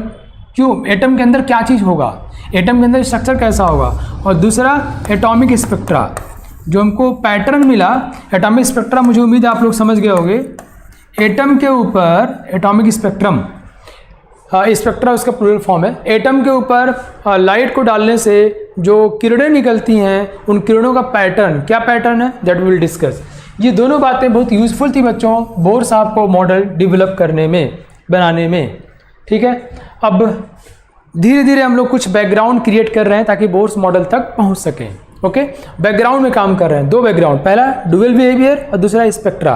क्यों, एटम के अंदर क्या चीज़ होगा, एटम के अंदर स्ट्रक्चर कैसा होगा। और दूसरा एटॉमिक स्पेक्ट्रा, जो हमको पैटर्न मिला एटॉमिक स्पेक्ट्रा, मुझे उम्मीद है आप लोग समझ गए होंगे। एटम के ऊपर एटॉमिक स्पेक्ट्रम, स्पेक्ट्रा उसका प्लूरल फॉर्म है। एटम के ऊपर लाइट को डालने से जो किरणें निकलती हैं उन किरणों का पैटर्न, क्या पैटर्न है, दैट विल डिस्कस। ये दोनों बातें बहुत यूज़फुल थी बच्चों बोर साहब को मॉडल डेवलप करने में, बनाने में। ठीक है, अब धीरे धीरे हम लोग कुछ बैकग्राउंड क्रिएट कर रहे हैं ताकि बोर्स मॉडल तक पहुंच सकें। ओके, बैकग्राउंड में काम कर रहे हैं, दो बैकग्राउंड, पहला डुअल बिहेवियर और दूसरा स्पेक्ट्रा।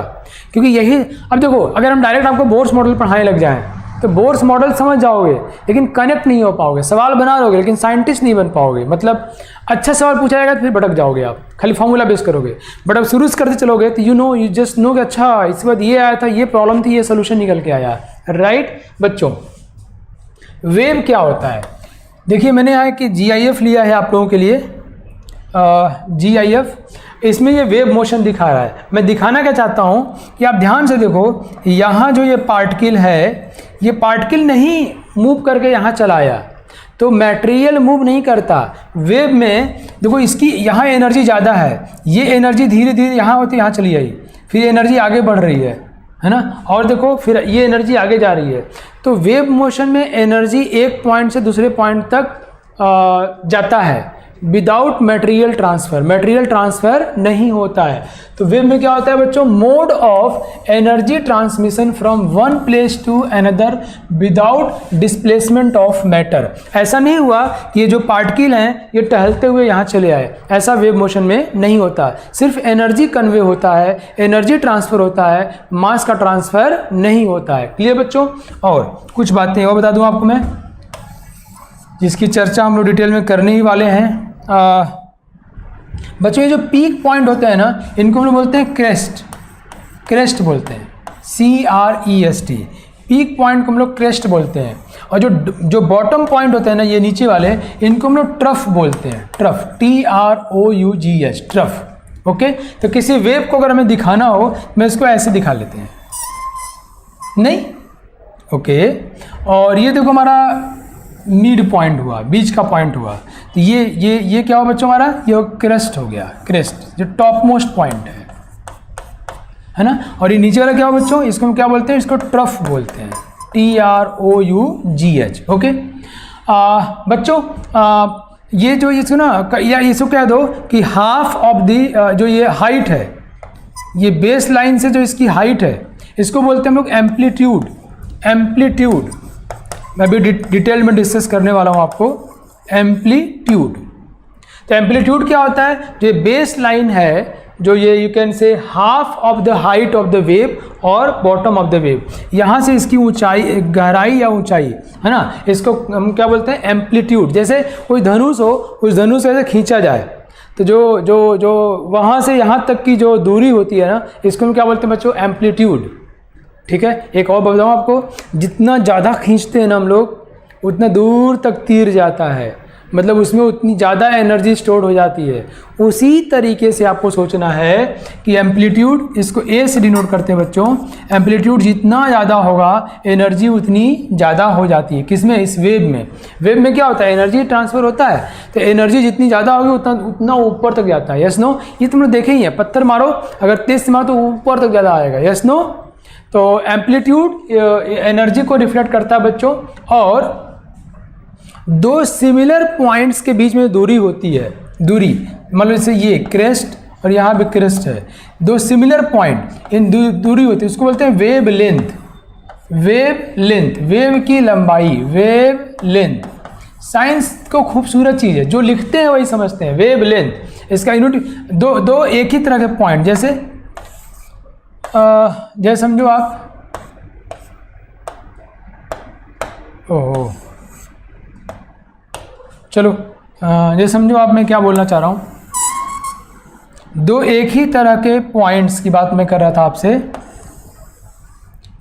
क्योंकि यही, अब देखो अगर हम डायरेक्ट आपको बोर्स मॉडल पढ़ाने लग जाएं तो बोर्स मॉडल समझ जाओगे लेकिन कनेक्ट नहीं हो पाओगे, सवाल बना लोगे लेकिन साइंटिस्ट नहीं बन पाओगे। मतलब अच्छा सवाल पूछा जाएगा तो फिर भटक जाओगे, आप खाली फॉर्मूला बेस करोगे। बट अब शुरू से करते चलोगे तो यू जस्ट नो कि अच्छा इसके बाद ये आया था, ये प्रॉब्लम थी, ये सोल्यूशन निकल के आया। राइट बच्चों, वेव क्या होता है? देखिए मैंने यहाँ कि GIF लिया है आप लोगों के लिए, GIF। इसमें ये वेव मोशन दिखा रहा है। मैं दिखाना क्या चाहता हूँ कि आप ध्यान से देखो, यहाँ जो ये पार्टिकल है, ये पार्टिकल नहीं मूव करके यहाँ चला आया, तो मटेरियल मूव नहीं करता। वेव में देखो इसकी यहाँ एनर्जी ज़्यादा है, ये एनर्जी धीरे धीरे यहाँ होती यहाँ चली आई, फिर एनर्जी आगे बढ़ रही है। है ना। और देखो फिर ये एनर्जी आगे जा रही है, तो वेव मोशन में एनर्जी एक पॉइंट से दूसरे पॉइंट तक जाता है without material transfer, material transfer नहीं होता है। तो वेव में क्या होता है बच्चों, mode of energy transmission from one place to another without displacement of matter. ऐसा नहीं हुआ कि ये जो पार्टिकल हैं ये टहलते हुए यहाँ चले आए, ऐसा वेव मोशन में नहीं होता। सिर्फ एनर्जी कन्वे होता है, एनर्जी ट्रांसफ़र होता है, मास का ट्रांसफ़र नहीं होता है। क्लियर बच्चों। और कुछ बातें और बता दूँ आपको मैं, जिसकी चर्चा हम लोग डिटेल में करने ही वाले हैं। बच्चों ये जो पीक पॉइंट होते हैं ना, इनको हम लोग बोलते हैं क्रेस्ट, क्रेस्ट बोलते हैं, CREST। पीक पॉइंट को हम लोग क्रेस्ट बोलते हैं। और जो बॉटम पॉइंट होते हैं ना, ये नीचे वाले, इनको हम लोग ट्रफ बोलते हैं, ट्रफ, TROUGH, ट्रफ। ओके, तो किसी वेव को अगर हमें दिखाना हो, मैं इसको ऐसे दिखा लेते हैं, नहीं, ओके। और ये देखो हमारा मिड पॉइंट हुआ, बीच का पॉइंट हुआ, तो ये क्या हुआ बच्चों हमारा, ये क्रेस्ट हो गया, क्रेस्ट जो टॉप मोस्ट पॉइंट है ना। और ये नीचे वाला क्या हुआ बच्चों, इसको हम क्या बोलते हैं, इसको ट्रफ बोलते हैं, TROUGH। ओके बच्चों, ये जो इसको ना, या इसको कह दो कि हाफ ऑफ द जो ये हाइट है, ये बेस लाइन से जो इसकी हाइट है, इसको बोलते हैं हम लोग एम्पलीट्यूड। एम्पलीट्यूड मैं भी डिटेल में डिस्कस करने वाला हूँ आपको, एम्पलीट्यूड। तो एम्पलीट्यूड क्या होता है, जो बेस लाइन है, जो ये यू कैन से half of the height of the wave और बॉटम ऑफ द वेव, यहाँ से इसकी ऊंचाई, गहराई या ऊंचाई है ना, इसको हम क्या बोलते हैं, एम्पलीट्यूड। जैसे कोई धनुष हो, उस धनुष से ऐसे खींचा जाए, तो जो वहाँ से यहाँ तक की जो दूरी होती है ना, इसको हम क्या बोलते हैं बच्चों, एम्पलीट्यूड। ठीक है। एक और बताऊँ आपको, जितना ज़्यादा खींचते हैं ना हम लोग, उतना दूर तक तीर जाता है, मतलब उसमें उतनी ज़्यादा एनर्जी स्टोर हो जाती है। उसी तरीके से आपको सोचना है कि एम्पलीट्यूड, इसको ए से डिनोट करते हैं बच्चों, एम्पलीट्यूड जितना ज़्यादा होगा एनर्जी उतनी ज़्यादा हो जाती है। किसमें, इस वेव में। वेव में क्या होता है, एनर्जी ट्रांसफ़र होता है, तो एनर्जी जितनी ज़्यादा होगी उतना ऊपर तक जाता है। यस नो, ये तुम लोग देखे ही है, पत्थर मारो, अगर तेज से मारो तो ऊपर तक ज़्यादा आएगा। Yes no. तो एम्पलीट्यूड एनर्जी को रिफ्लेक्ट करता है बच्चों। और दो सिमिलर पॉइंट्स के बीच में दूरी होती है, दूरी मतलब जैसे ये क्रेस्ट और यहाँ भी क्रेस्ट है, दो सिमिलर पॉइंट, इन दूरी होती है, उसको बोलते हैं wave length. Wave length, wave की लंबाई, वेव लेंथ। साइंस को खूबसूरत चीज़ है, जो लिखते हैं वही समझते हैं। वेव लेंथ, इसका यूनिट दो एक ही तरह के पॉइंट, जैसे समझो आप, ओह चलो, ये समझो आप, मैं क्या बोलना चाह रहा हूँ, दो एक ही तरह के पॉइंट्स की बात मैं कर रहा था आपसे।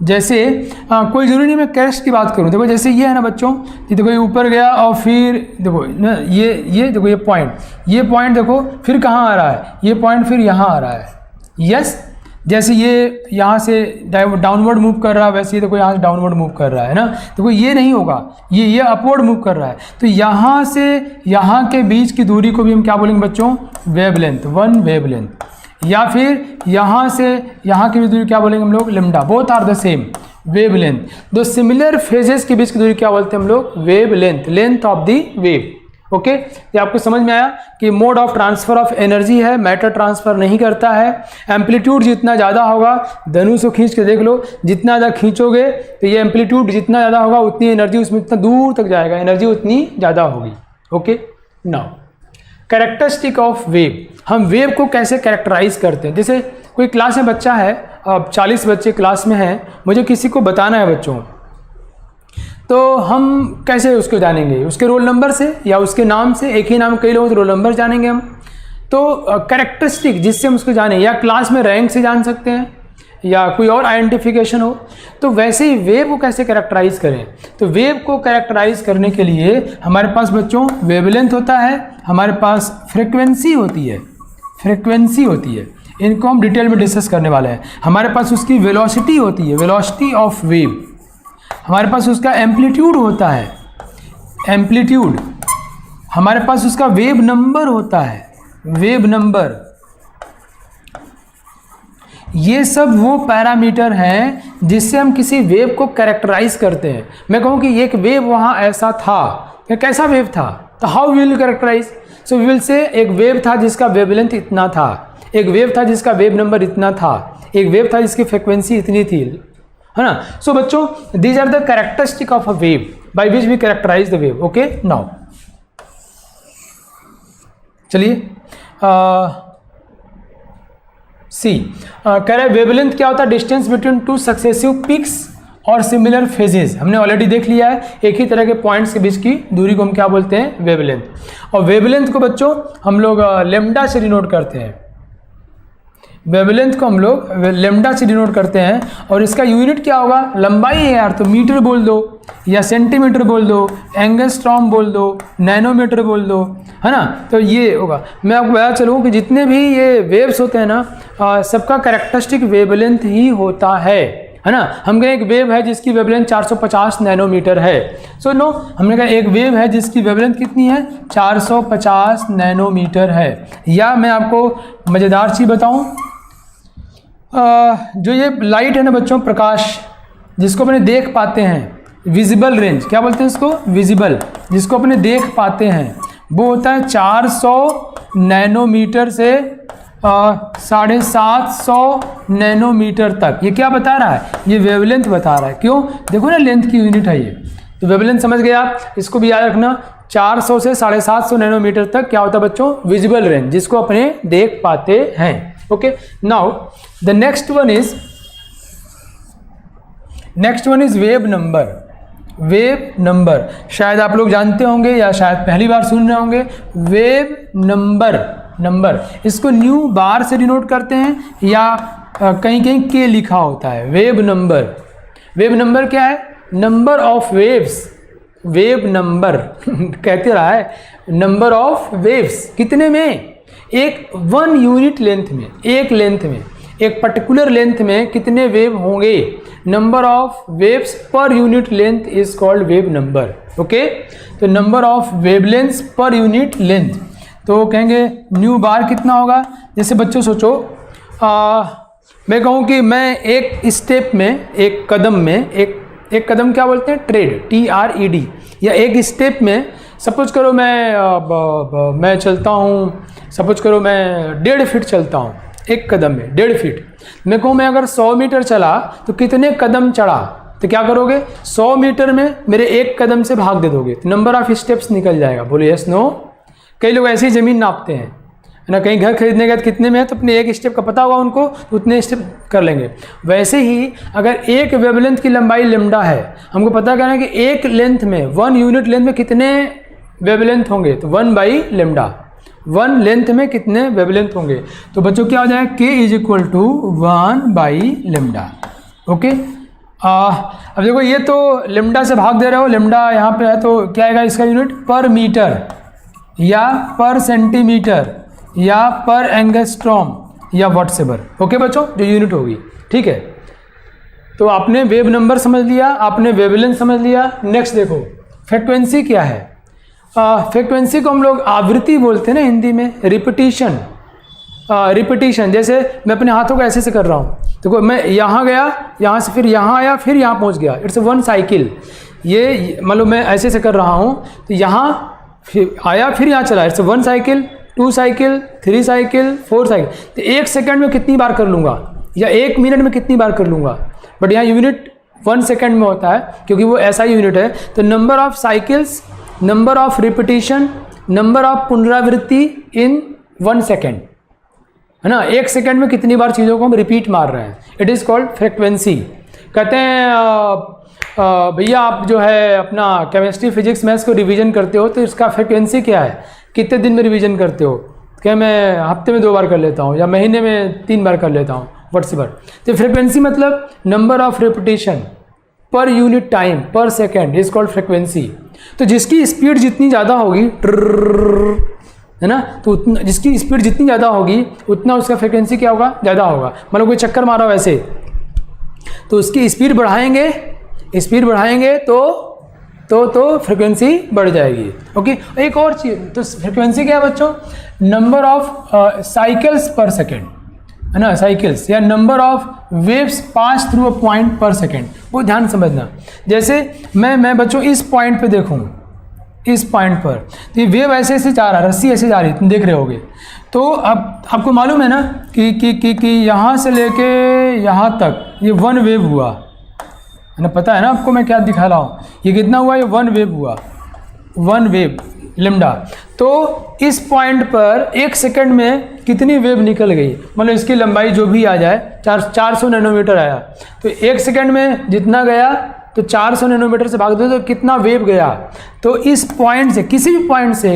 जैसे कोई ज़रूरी नहीं मैं क्रेस्ट की बात करूँ, देखो जैसे ये है ना बच्चों, ये देखो ये ऊपर गया और फिर देखो ना ये देखो ये पॉइंट देखो फिर कहाँ आ रहा है, ये पॉइंट फिर यहाँ आ रहा है। यस, जैसे ये यहाँ से डाउनवर्ड मूव कर रहा है, वैसे ये देखो यहाँ से डाउनवर्ड मूव कर रहा है ना, देखो ये नहीं होगा, ये अपवर्ड मूव कर रहा है। तो यहाँ से यहाँ के बीच की दूरी को भी हम क्या बोलेंगे बच्चों, वेवलेंथ, वन वेवलेंथ। या फिर यहाँ से यहाँ की दूरी क्या बोलेंगे हम लोग, lambda. Both are the same, wavelength. दो सिमिलर फेजेस के बीच की दूरी क्या बोलते हैं हम लोग, wavelength, length of the wave. Okay, ये आपको समझ में आया कि mode of transfer of energy है, मैटर ट्रांसफर नहीं करता है। एम्पलीट्यूड जितना ज़्यादा होगा, धनुष को खींच के देख लो, जितना ज़्यादा खींचोगे तो ये एम्पलीट्यूड जितना ज़्यादा होगा उतनी एनर्जी उसमें उतना दूर तक जाएगा, एनर्जी उतनी ज़्यादा होगी। Okay, now characteristic of wave, हम वेव को कैसे कैरेक्टराइज करते हैं। जैसे कोई क्लास में बच्चा है, अब 40 बच्चे क्लास में हैं, मुझे किसी को बताना है बच्चों, तो हम कैसे उसको जानेंगे, उसके रोल नंबर से या उसके नाम से। एक ही नाम कई लोगों से रोल नंबर जानेंगे हम, तो कैरेक्टरिस्टिक जिससे हम उसको जाने, या क्लास में रैंक से जान सकते हैं, या कोई और आइडेंटिफिकेशन हो। तो वैसे ही वेव को कैसे कैरेक्टराइज करें, तो वेव को कैरेक्टराइज करने के लिए हमारे पास बच्चों वेवलेंथ होता है, हमारे पास फ्रिक्वेंसी होती है, फ्रिक्वेंसी होती है, इनको हम डिटेल में डिस्कस करने वाले हैं। हमारे पास उसकी वेलोसिटी होती है, वेलोसिटी ऑफ वेव। हमारे पास उसका एम्पलीट्यूड होता है, एम्पलीट्यूड। हमारे पास उसका वेव नंबर होता है, वेव नंबर। ये सब वो पैरामीटर हैं जिससे हम किसी वेव को कैरेक्टराइज करते हैं। मैं कहूँ कि एक वेव वहाँ ऐसा था, या कैसा वेव था, तो how will you characterise? So we will say एक वेव था जिसका वेवलेंथ इतना था, एक वेव था जिसका वेव नंबर इतना था, एक वेव था जिसकी फ्रिक्वेंसी इतनी थी, है ना। सो बच्चों, these are the characteristic of a wave by which we characterise the wave. Okay, now चलिए सी कह रहा है वेवलेंथ क्या होता है? Distance between two successive peaks और सिमिलर फेजेस। हमने ऑलरेडी देख लिया है, एक ही तरह के पॉइंट्स के बीच की दूरी को हम क्या बोलते हैं? वेवलेंथ। और वेवलेंथ को बच्चों हम लोग लेम्डा से डिनोट करते हैं। वेवलेंथ को हम लोग लेम्डा से डिनोट करते हैं, और इसका यूनिट क्या होगा? लंबाई है यार, तो मीटर बोल दो, या सेंटीमीटर बोल दो, एंगस्ट्रॉम बोल दो, नैनोमीटर बोल दो, है ना। तो ये होगा। मैं आपको बता चलूँ कि जितने भी ये वेव्स होते हैं ना, सबका कैरेक्टरिस्टिक वेवलेंथ ही होता है ना। हम कहें एक वेव है जिसकी वेवलेंथ 450 नैनोमीटर है। सो नो, हमने कहा एक वेव है जिसकी वेवलेंथ कितनी है? 450 नैनोमीटर है। या मैं आपको मज़ेदार चीज़ बताऊं, जो ये लाइट है ना बच्चों, प्रकाश जिसको अपने देख पाते हैं, विजिबल रेंज क्या बोलते हैं इसको? विजिबल, जिसको अपने देख पाते हैं, वो होता है 400 नैनोमीटर से 750 नैनोमीटर तक। ये क्या बता रहा है? ये वेवलेंथ बता रहा है। क्यों? देखो ना, लेंथ की यूनिट है ये, तो वेवलेंथ समझ गए आप। इसको भी याद रखना, 400 से 750 नैनोमीटर तक क्या होता है बच्चों? विजिबल रेंज, जिसको अपने देख पाते हैं। Okay, now the next one is wave number. Wave number शायद आप लोग जानते होंगे या शायद पहली बार सुन रहे होंगे। वेव नंबर इसको न्यू बार से डिनोट करते हैं, या कहीं कहीं के लिखा होता है। वेव नंबर क्या है? Number of waves. Wave number कहते रहा है, नंबर ऑफ वेव्स कितने में? एक 1 यूनिट लेंथ में, एक लेंथ में, एक पर्टिकुलर लेंथ में कितने वेव होंगे? Number of waves per unit length is called wave number. Okay, तो number of wavelengths per unit length, तो कहेंगे न्यू बार कितना होगा? जैसे बच्चों सोचो, मैं कहूँ कि मैं एक स्टेप में, एक कदम में, एक कदम क्या बोलते हैं? Trade, TRED। या एक स्टेप में सपोज करो मैं चलता हूँ, सपोज करो मैं 1.5 फीट चलता हूँ, एक कदम में 1.5 फीट। मैं कहूँ मैं अगर 100 मीटर चला तो कितने कदम चढ़ा? तो क्या करोगे? 100 मीटर में मेरे एक कदम से भाग दे दोगे, तो नंबर ऑफ स्टेप्स निकल जाएगा। बोलो यस नो। कई लोग ऐसी ज़मीन नापते हैं ना, कहीं घर खरीदने गए तो कितने में है, तो अपने एक स्टेप का पता होगा उनको, तो उतने स्टेप कर लेंगे। वैसे ही अगर एक वेवलेंथ की लंबाई लेम्डा है, हमको पता करना है कि एक लेंथ में, 1 यूनिट लेंथ में कितने वेवलेंथ होंगे, तो 1 बाई लेम्डा, 1 लेंथ में कितने वेवलेंथ होंगे। तो बच्चों क्या हो जाएगा? K = 1 by lambda. ओके, अब देखो ये तो लेम्डा से भाग दे रहे हो, लेम्डा यहाँ पे है, तो क्या आएगा इसका यूनिट? पर मीटर, या पर सेंटीमीटर, या पर एंगस्ट्रॉम, या व्हाट्सएवर। ओके बच्चों, जो यूनिट होगी, ठीक है। तो आपने वेव नंबर समझ लिया, आपने वेवलेंथ समझ लिया। नेक्स्ट देखो, फ्रिक्वेंसी क्या है? फ्रिक्वेंसी को हम लोग आवृत्ति बोलते हैं ना हिंदी में, रिपीटिशन। रिपीटिशन, जैसे मैं अपने हाथों को ऐसे से कर रहा हूँ, देखो मैं यहाँ गया, यहाँ से फिर यहाँ आया, फिर यहाँ पहुँच गया, इट्स 1 साइकिल। ये मतलब मैं ऐसे से कर रहा हूँ, तो यहाँ फिर आया, फिर यहाँ चला, it's 1 cycle, 2 cycle, 3 cycle, 4 cycle. तो 1 सेकंड में कितनी बार कर लूँगा, या 1 मिनट में कितनी बार कर लूँगा? बट यहाँ यूनिट 1 सेकंड में होता है, क्योंकि वो ऐसा ही यूनिट है। तो number of cycles, number of repetition, number of पुनरावृत्ति इन 1 सेकेंड, है ना। 1 सेकेंड में कितनी बार चीज़ों को हम रिपीट मार रहे हैं, इट इज़ कॉल्ड फ्रिक्वेंसी। कहते हैं भैया आप जो है अपना केमिस्ट्री, फिजिक्स, मैथ्स को रिवीजन करते हो, तो इसका फ्रिक्वेंसी क्या है? कितने दिन में रिवीजन करते हो? क्या मैं हफ्ते में 2 बार कर लेता हूँ, या महीने में 3 बार कर लेता हूँ, व्हाट्सएवर। तो फ्रिक्वेंसी मतलब number of repetition per unit time, पर सेकेंड, इज कॉल्ड फ्रिक्वेंसी। तो जिसकी स्पीड जितनी ज़्यादा होगी, है ना, तो उतना, जिसकी स्पीड जितनी ज़्यादा होगी उतना उसका फ्रिक्वेंसी क्या होगा? ज़्यादा होगा। मतलब कोई चक्कर मारा वैसे, तो उसकी स्पीड बढ़ाएंगे, स्पीड बढ़ाएंगे तो फ्रिक्वेंसी बढ़ जाएगी। ओके, एक और चीज़, तो फ्रिक्वेंसी क्या है बच्चों? Number of cycles per second. है ना, साइकिल्स, या number of waves pass through a point पर सेकेंड। वो ध्यान समझना, जैसे मैं बच्चों इस पॉइंट पे देखूँ, इस पॉइंट पर, तो ये वेव ऐसे ऐसे जा रहा है, रस्सी ऐसे जा रही है, तुम देख रहे होगे। तो अब आपको मालूम है ना कि यहाँ से लेके यहाँ तक ये 1 वेव हुआ है ना, पता है ना आपको मैं क्या दिखा रहा हूँ, ये कितना हुआ, ये 1 वेव हुआ, 1 वेव लिम्डा। तो इस पॉइंट पर 1 सेकंड में कितनी वेव निकल गई, मतलब इसकी लंबाई जो भी आ जाए, 400 नैनोमीटर आया, तो 1 सेकंड में जितना गया तो 400 नैनोमीटर से भाग दो तो कितना वेव गया। तो इस पॉइंट से, किसी भी पॉइंट से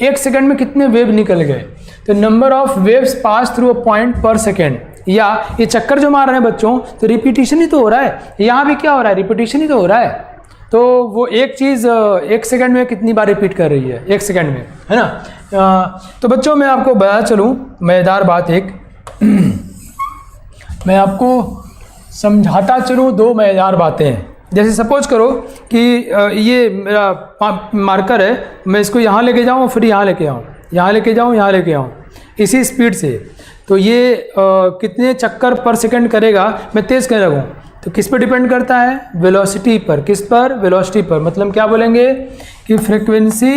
1 सेकंड में कितने वेव निकल गए, तो number of waves pass through a point पर सेकेंड। या ये चक्कर जो मार रहे हैं बच्चों, तो रिपीटिशन ही तो हो रहा है, यहाँ भी क्या हो रहा है, रिपीटिशन ही तो हो रहा है। तो वो एक चीज़ 1 सेकंड में कितनी बार रिपीट कर रही है, 1 सेकंड में, है ना। तो बच्चों मैं आपको बता चलूँ मज़ेदार बात एक मैं आपको समझाता चलूँ 2 मज़ेदार बातें। जैसे सपोज करो कि ये मेरा मार्कर है, मैं इसको यहाँ लेके जाऊँ फिर यहाँ लेके आऊँ, यहाँ लेके जाऊँ, यहाँ लेके आऊँ इसी स्पीड से, तो ये कितने चक्कर पर सेकंड करेगा, मैं तेज़ कर रहा हूँ। तो किस पर डिपेंड करता है, वेलोसिटी पर। किस पर, वेलोसिटी पर। मतलब क्या बोलेंगे कि frequency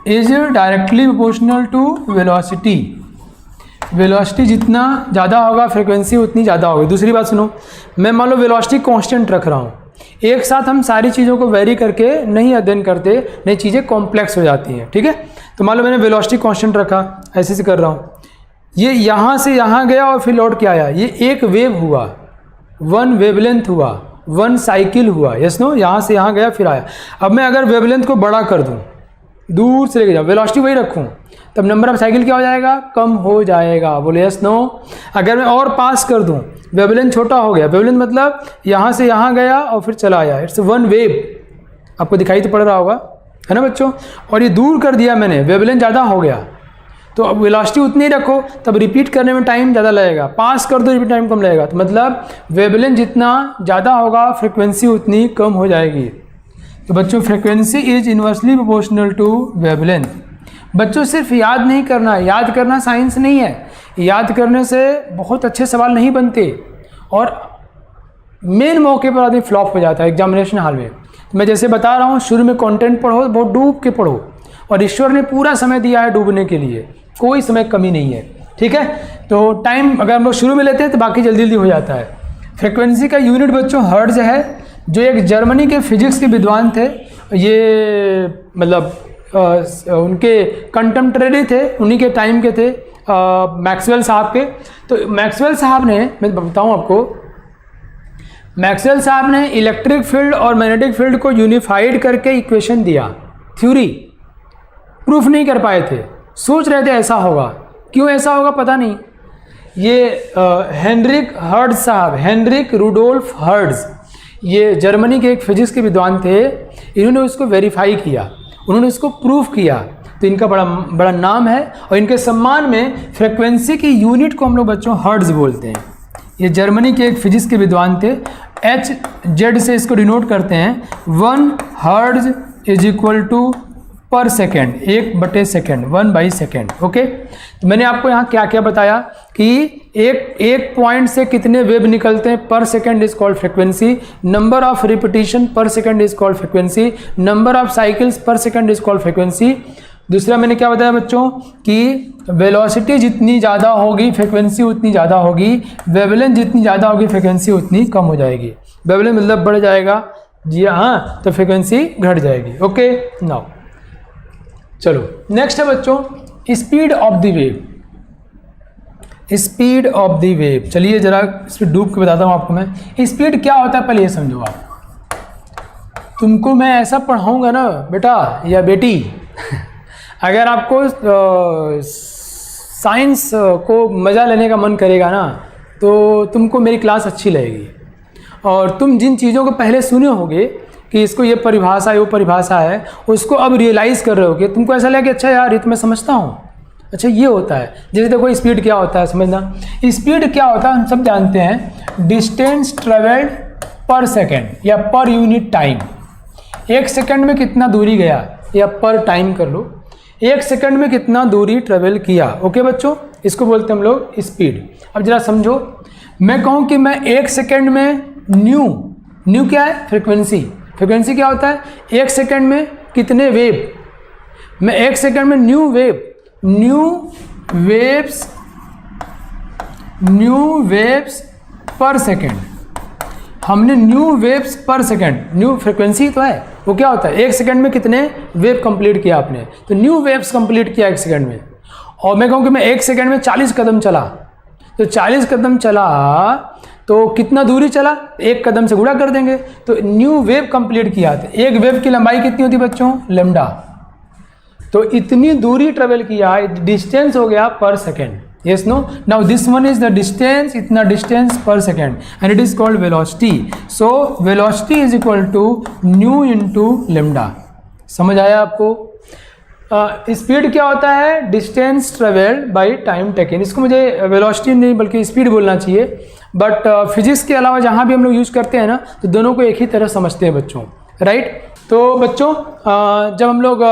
is directly proportional to velocity. Velocity जितना ज़्यादा होगा फ्रीक्वेंसी उतनी ज़्यादा होगी। दूसरी बात सुनो, मैं मान लो वेलोसिटी कांस्टेंट रख रहा हूँ, एक साथ हम सारी चीज़ों को वेरी करके नहीं अध्ययन करते, नई चीज़ें कॉम्प्लेक्स हो जाती हैं, ठीक है। तो मान लो मैंने वेलोसिटी कांस्टेंट रखा, ऐसे से कर रहा हूँ, ये यहाँ से यहाँ गया और फिर लौट के आया, ये एक वेव हुआ, 1 वेवलेंथ हुआ, 1 साइकिल हुआ, यस नो, यहाँ से यहाँ गया फिर आया। अब मैं अगर वेवलेंथ को बड़ा कर दूँ, दूर से लेके जाऊँ, वेलोसिटी वही रखूँ, तब नंबर ऑफ साइकिल क्या हो जाएगा, कम हो जाएगा, बोले यस नो। अगर मैं और पास कर दूँ, वेवलेंथ छोटा हो गया, वेवलेंथ मतलब यहाँ से यहाँ गया और फिर चला आया, इट्स 1 वेव, आपको दिखाई तो पड़ रहा होगा, है ना बच्चों। और ये दूर कर दिया मैंने, वेवलेंथ ज़्यादा हो गया, तो अब वेलोसिटी उतनी ही रखो, तब रिपीट करने में टाइम ज़्यादा लगेगा, पास कर दो रिपीट टाइम कम लगेगा। तो मतलब वेवलेंथ जितना ज़्यादा होगा फ्रिक्वेंसी उतनी कम हो जाएगी। तो बच्चों frequency is inversely proportional to wavelength. बच्चों सिर्फ याद नहीं करना, याद करना साइंस नहीं है, याद करने से बहुत अच्छे सवाल नहीं बनते और मेन मौके पर आदमी फ्लॉप हो जाता है एग्जामिनेशन हॉल में। मैं जैसे बता रहा हूँ, शुरू में कंटेंट पढ़ो, बहुत डूब के पढ़ो, और ईश्वर ने पूरा समय दिया है डूबने के लिए, कोई समय कमी नहीं है, ठीक है। तो टाइम अगर हम लोग शुरू में लेते हैं तो बाकी जल्दी जल्दी हो जाता है। फ्रिक्वेंसी का यूनिट बच्चों हर्ट्ज है, जो एक जर्मनी के फिजिक्स के विद्वान थे, ये मतलब उनके कंटेम्प्रेरी थे, उन्हीं के टाइम के थे, मैक्सवेल साहब के। तो मैक्सवेल साहब ने, मैं बताऊं आपको, मैक्सवेल साहब ने इलेक्ट्रिक फील्ड और मैग्नेटिक फील्ड को यूनिफाइड करके इक्वेशन दिया, थ्योरी, प्रूफ नहीं कर पाए थे, सोच रहे थे ऐसा होगा, क्यों ऐसा होगा पता नहीं। ये हेनरिक हर्ट्ज साहब, हेनरिक रुडोल्फ हर्ट्ज, ये जर्मनी के एक फिजिक्स के विद्वान थे, इन्होंने उसको वेरीफाई किया, उन्होंने इसको प्रूफ किया, तो इनका बड़ा नाम है। और इनके सम्मान में फ्रिक्वेंसी की यूनिट को हम लोग बच्चों हर्ट्ज बोलते हैं। ये जर्मनी के एक फिजिक्स के विद्वान थे, HZ से इसको डिनोट करते हैं, 1 हर्ट्ज इज इक्वल टू पर सेकेंड, 1/सेकेंड, 1/सेकेंड, ओके। तो मैंने आपको यहाँ क्या क्या बताया कि एक पॉइंट से कितने वेव निकलते हैं per second is called frequency, number of repetition per second is called frequency, number of cycles per second is called frequency. दूसरा मैंने क्या बताया बच्चों कि वेलोसिटी जितनी ज़्यादा होगी फ्रिक्वेंसी उतनी ज़्यादा होगी, वेवलेंथ जितनी ज़्यादा होगी फ्रिक्वेंसी उतनी कम हो जाएगी। वेवलेंथ मतलब बढ़ जाएगा, जी हाँ, तो फ्रिक्वेंसी घट जाएगी, ओके। नाउ चलो नेक्स्ट है बच्चों speed of the wave. Speed of the wave, चलिए जरा इस पर डूब के बताता हूँ आपको मैं। स्पीड क्या होता है पहले ये समझो आप। तुमको मैं ऐसा पढ़ाऊँगा ना बेटा या बेटी अगर आपको साइंस को मज़ा लेने का मन करेगा ना, तो तुमको मेरी क्लास अच्छी लगेगी। और तुम जिन चीज़ों को पहले सुने होगे कि इसको ये परिभाषा है वो परिभाषा है, उसको अब रियलाइज़ कर रहे हो कि तुमको ऐसा लगे अच्छा यार ये तो मैं समझता हूँ, अच्छा ये होता है। जैसे देखो स्पीड क्या होता है समझना। स्पीड क्या होता है हम सब जानते हैं, डिस्टेंस ट्रेवल्ड पर सेकेंड या पर यूनिट टाइम। 1 सेकेंड में कितना दूरी गया, या पर टाइम कर लो, 1 सेकेंड में कितना दूरी ट्रेवल किया, ओके बच्चों। इसको बोलते हैं हम लोग स्पीड। अब जरा समझो, मैं कहूँ कि मैं 1 सेकेंड में न्यू क्या है? फ्रीक्वेंसी। फ्रीक्वेंसी क्या होता है? 1 सेकेंड में कितने वेव, मैं 1 सेकेंड में न्यू वेव्स पर सेकेंड, हमने न्यू वेव्स पर सेकेंड, न्यू फ्रीक्वेंसी तो है, वो क्या होता है? 1 सेकेंड में कितने वेव कंप्लीट किया आपने, तो न्यू वेव्स कंप्लीट किया 1 सेकेंड में। और मैं कहूँ कि मैं 1 सेकेंड में 40 कदम चला, तो 40 कदम चला तो कितना दूरी चला? 1 कदम से गुणा कर देंगे, तो न्यू वेव कंप्लीट किया। तो एक वेव की लंबाई कितनी होती है बच्चों? लैम्डा। तो इतनी दूरी ट्रेवल किया, डिस्टेंस हो गया पर second. Yes, no? Now this one is the distance, इतना distance per second and it is called velocity. So velocity is equal to nu into lambda. समझ आया आपको? स्पीड क्या होता है? Distance travelled by time taken. इसको मुझे velocity नहीं बल्कि स्पीड बोलना चाहिए, बट फिजिक्स के अलावा जहाँ भी हम लोग यूज़ करते हैं ना, तो दोनों को एक ही तरह समझते हैं बच्चों, राइट? तो बच्चों जब हम लोग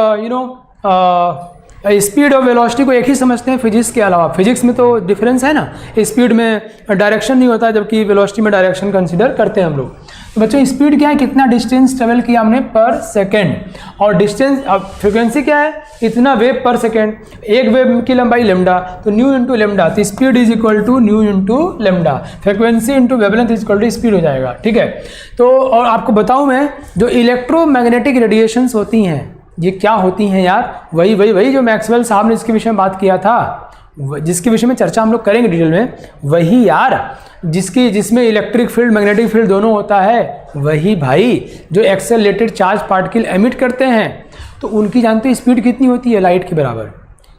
स्पीड और वेलोसिटी को एक ही समझते हैं फिजिक्स के अलावा, फिजिक्स में तो डिफरेंस है ना, स्पीड में डायरेक्शन नहीं होता जबकि वेलोसिटी में डायरेक्शन कंसीडर करते हैं हम लोग। तो बच्चों स्पीड क्या है? कितना डिस्टेंस ट्रेवल किया हमने पर सेकेंड, और डिस्टेंस फ्रीक्वेंसी क्या है? इतना वेव पर सेकेंड, एक वेव की लंबाई लेमडा, तो न्यू इंटू लेमडा, तो speed is equal to nu into lambda, frequency into wavelength is equal to speed हो जाएगा, ठीक है? तो और आपको बताऊँ मैं, जो इलेक्ट्रोमैग्नेटिक रेडिएशंस होती हैं, ये क्या होती हैं यार? वही जो मैक्सवेल साहब ने इसके विषय में बात किया था, जिसके विषय में चर्चा हम लोग करेंगे डिटेल में, वही यार जिसमें इलेक्ट्रिक फील्ड मैग्नेटिक फील्ड दोनों होता है, वही भाई जो एक्सेलरेटेड चार्ज पार्टिकल एमिट करते हैं, तो उनकी जानते हैं स्पीड कितनी होती है? लाइट के बराबर।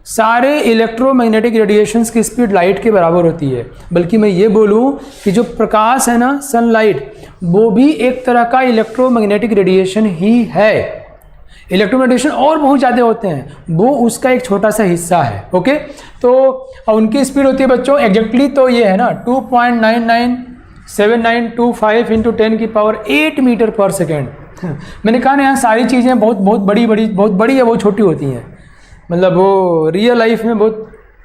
सारे इलेक्ट्रोमैग्नेटिक रेडिएशंस की स्पीड लाइट के बराबर होती है। बल्कि मैं ये बोलूँ कि जो प्रकाश है ना, सनलाइट, वो भी एक तरह का इलेक्ट्रोमैग्नेटिक रेडिएशन ही है। इलेक्ट्रोमैग्नेटिक और बहुत ज़्यादा होते हैं, वो उसका एक छोटा सा हिस्सा है, ओके? तो उनकी स्पीड होती है बच्चों एग्जैक्टली, तो ये है ना 2.997925 इंटू 10 की पावर 8 मीटर पर सेकेंड। मैंने कहा ना, यहाँ सारी चीज़ें बहुत बड़ी है, बहुत छोटी होती हैं, मतलब वो रियल लाइफ में बहुत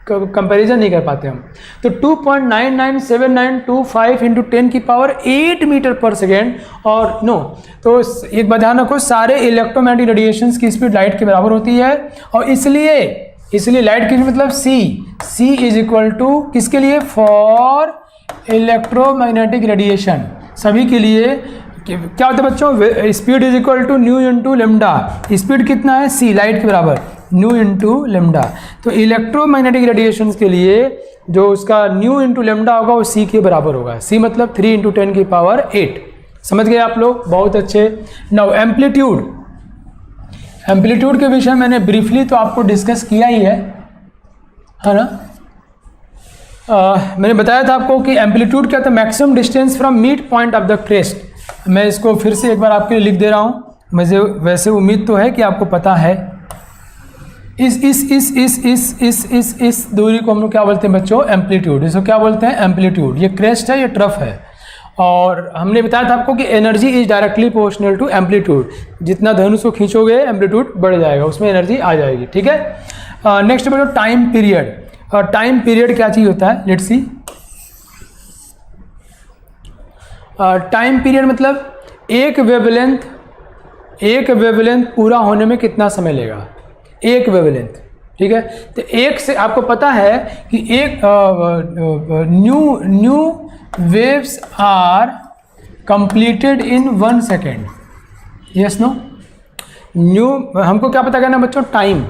कंपैरिजन नहीं कर पाते हम। तो 2.997925 इंटू 10 की पावर 8 मीटर पर सेकेंड, और नो, तो एक बात ध्यान रखो, सारे इलेक्ट्रोमैग्नेटिक रेडिएशंस की स्पीड लाइट के बराबर होती है, और इसलिए लाइट की मतलब सी इज इक्वल टू किसके लिए? फॉर इलेक्ट्रोमैग्नेटिक रेडिएशन, सभी के लिए क्या होता है बच्चों? Speed is equal to nu into lambda. Speed कितना है? सी, लाइट के बराबर, न्यू इंटू लेमडा। तो इलेक्ट्रोमैग्नेटिक रेडिएशंस के लिए जो उसका न्यू इंटू लेमडा होगा वो सी के बराबर होगा। सी मतलब 3 इंटू 10 की पावर 8। समझ गए आप लोग? बहुत अच्छे। नाउ एम्पलीट्यूड के विषय मैंने ब्रीफली तो आपको डिस्कस किया ही है ना? मैंने बताया था आपको कि एम्पलीट्यूड क्या था? Maximum distance from mid point of the crest. मैं इसको फिर से एक बार आपके लिए लिख दे रहा हूँ, मुझे वैसे उम्मीद तो है कि आपको पता है। इस दूरी को हम लोग क्या बोलते हैं बच्चों? एम्पलीट्यूड। इसको क्या बोलते हैं? एम्पलीट्यूड। ये क्रेस्ट है, ये ट्रफ है, और हमने बताया था आपको कि energy is directly proportional to amplitude. जितना धनुष को खींचोगे एम्पलीट्यूड बढ़ जाएगा, उसमें एनर्जी आ जाएगी, ठीक है? नेक्स्ट बच्चों टाइम पीरियड। टाइम पीरियड क्या चीज़ होता है? Let's see. टाइम पीरियड मतलब एक वेवलेंथ पूरा होने में कितना समय लेगा? एक वेवलेंथ, ठीक है? तो एक से आपको पता है कि एक nu waves are completed in 1 second. Yes no? Nu, हमको क्या पता करना बच्चों? टाइम